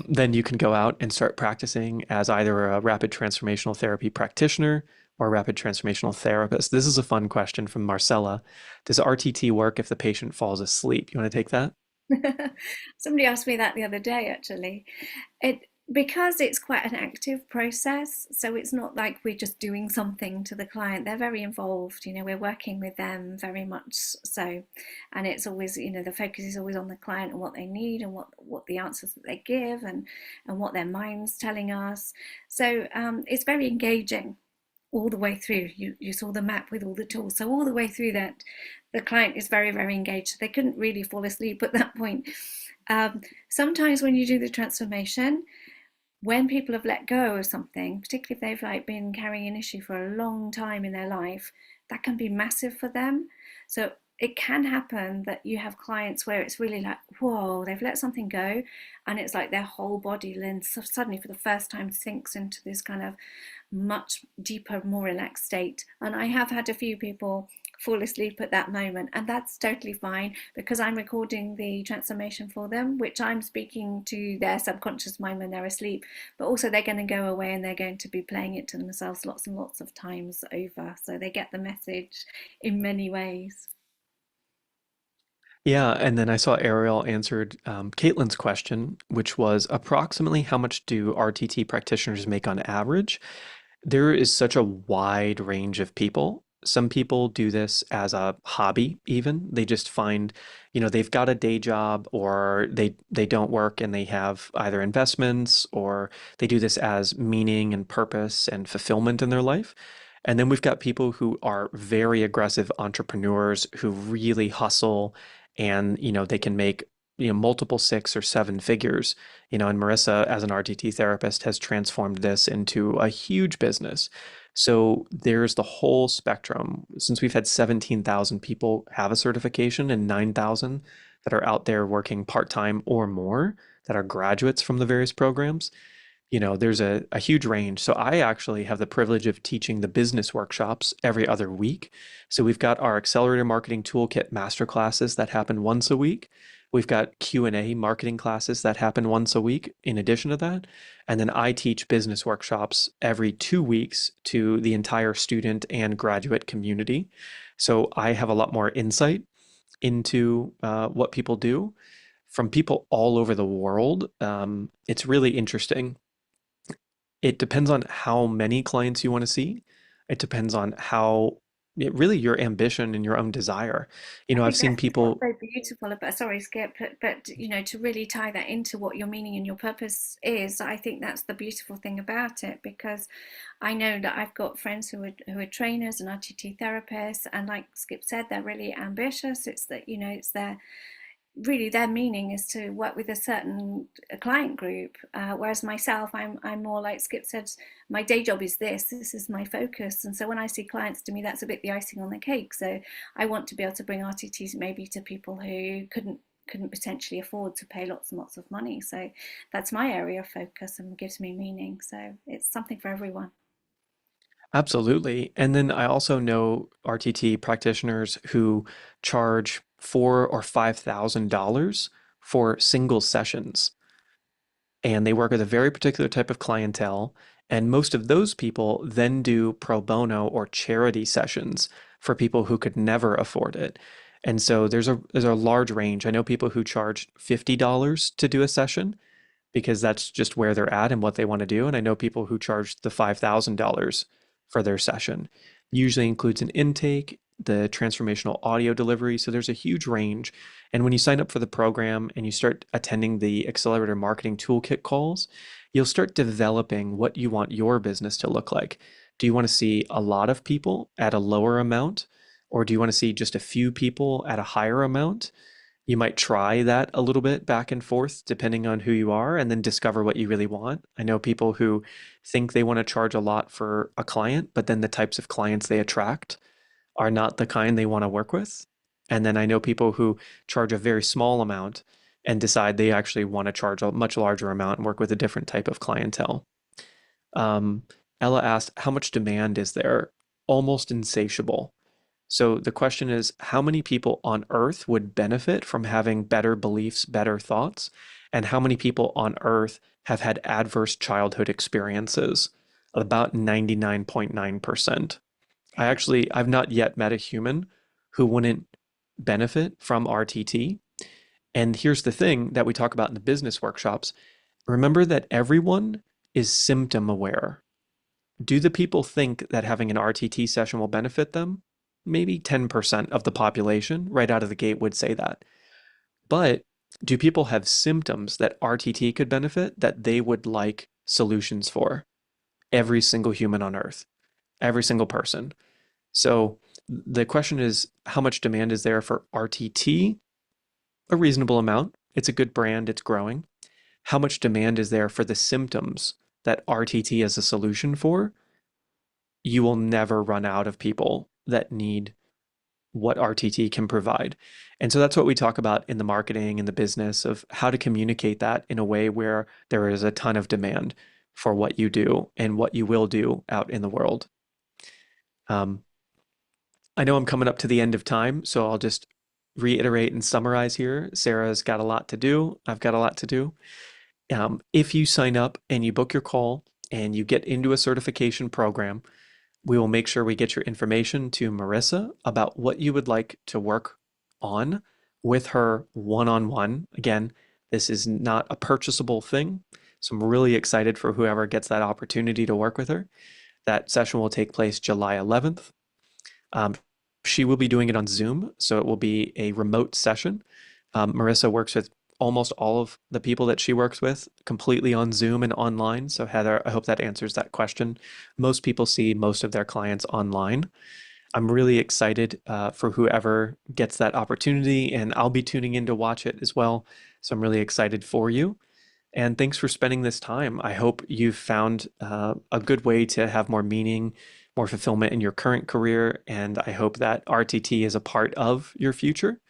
then you can go out and start practicing as either a rapid transformational therapy practitioner or a rapid transformational therapist. This is a fun question from Marcella. Does RTT work if the patient falls asleep? You want to take that? Somebody asked me that the other day, actually. It because it's quite an active process, so it's not like we're just doing something to the client. They're very involved, we're working with them very much so, and it's always, the focus is always on the client and what they need and what the answers that they give and what their mind's telling us. So it's very engaging all the way through. You saw the map with all the tools, so all the way through that, the client is very, very engaged. They couldn't really fall asleep at that point. Sometimes when you do the transformation, when people have let go of something, particularly if they've been carrying an issue for a long time in their life, that can be massive for them. So it can happen that you have clients where it's really like, whoa, they've let something go, and it's like their whole body then suddenly for the first time sinks into this kind of much deeper, more relaxed state. And I have had a few people fall asleep at that moment, and that's totally fine because I'm recording the transformation for them, which I'm speaking to their subconscious mind when they're asleep, but also they're going to go away and they're going to be playing it to themselves lots and lots of times over, so they get the message in many ways. Yeah, and then I saw Ariel answered Caitlin's question, which was approximately how much do RTT practitioners make on average? There is such a wide range of people. Some people do this as a hobby, even. They just find, they've got a day job or they don't work and they have either investments or they do this as meaning and purpose and fulfillment in their life. And then we've got people who are very aggressive entrepreneurs who really hustle and, they can make, multiple 6 or 7 figures, and Marissa, as an RTT therapist, has transformed this into a huge business. So there's the whole spectrum. Since we've had 17,000 people have a certification and 9,000 that are out there working part-time or more that are graduates from the various programs, there's a huge range. So I actually have the privilege of teaching the business workshops every other week. So we've got our Accelerator Marketing Toolkit master classes that happen once a week. We've got Q&A marketing classes that happen once a week in addition to that. And then I teach business workshops every 2 weeks to the entire student and graduate community. So I have a lot more insight into what people do from people all over the world. It's really interesting. It depends on how many clients you want to see. It depends on really your ambition and your own desire. I I've think seen that's what's people, so beautiful about, sorry, Skip, but to really tie that into what your meaning and your purpose is, I think that's the beautiful thing about it, because I know that I've got friends who are trainers and RTT therapists, and like Skip said, they're really ambitious. It's that, it's their really their meaning is to work with a certain client group, whereas myself, I'm more like Skip said, my day job is this is my focus, and so when I see clients, to me that's a bit the icing on the cake. So I want to be able to bring RTTs maybe to people who couldn't potentially afford to pay lots and lots of money. So that's my area of focus and gives me meaning. So it's something for everyone. Absolutely. And then I also know RTT practitioners who charge four or $5,000 for single sessions. And they work with a very particular type of clientele. And most of those people then do pro bono or charity sessions for people who could never afford it. And so there's a large range. I know people who charge $50 to do a session because that's just where they're at and what they want to do. And I know people who charge the $5,000 for their session. Usually includes an intake, the transformational audio delivery. So there's a huge range. And when you sign up for the program and you start attending the Accelerator Marketing Toolkit calls, you'll start developing what you want your business to look like. Do you want to see a lot of people at a lower amount? Or do you want to see just a few people at a higher amount? You might try that a little bit back and forth depending on who you are and then discover what you really want. I know people who think they want to charge a lot for a client, but then the types of clients they attract are not the kind they want to work with. And then I know people who charge a very small amount and decide they actually want to charge a much larger amount and work with a different type of clientele. Um, Ella asked, how much demand is there? Almost insatiable. So the question is, how many people on Earth would benefit from having better beliefs, better thoughts? And how many people on Earth have had adverse childhood experiences? About 99.9%. I've not yet met a human who wouldn't benefit from RTT. And here's the thing that we talk about in the business workshops. Remember that everyone is symptom aware. Do the people think that having an RTT session will benefit them? Maybe 10% of the population right out of the gate would say that. But do people have symptoms that RTT could benefit that they would like solutions for? Every single human on earth, every single person. So the question is, how much demand is there for RTT? A reasonable amount. It's a good brand, it's growing. How much demand is there for the symptoms that RTT is a solution for? You will never run out of people that need what RTT can provide. And so that's what we talk about in the marketing and the business of how to communicate that in a way where there is a ton of demand for what you do and what you will do out in the world. Um, I know I'm coming up to the end of time, so I'll just reiterate and summarize here. Sarah's got a lot to do. I've got a lot to do. If you sign up and you book your call and you get into a certification program, we will make sure we get your information to Marissa about what you would like to work on with her one-on-one. Again, this is not a purchasable thing, so I'm really excited for whoever gets that opportunity to work with her. That session will take place July 11th. Um, she will be doing it on Zoom, so it will be a remote session. Marissa works with almost all of the people that she works with completely on Zoom and online. So Heather, I hope that answers that question. Most people see most of their clients online. I'm really excited for whoever gets that opportunity, and I'll be tuning in to watch it as well. So I'm really excited for you. And thanks for spending this time. I hope you've found a good way to have more meaning, more fulfillment in your current career. And I hope that RTT is a part of your future.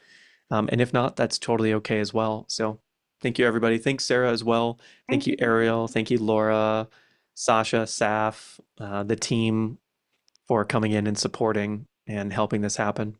And if not, that's totally okay as well. So thank you, everybody. Thanks, Sarah, as well. Thank Thank you, you. Ariel. Thank you, Laura, Sasha, Saf, the team for coming in and supporting and helping this happen.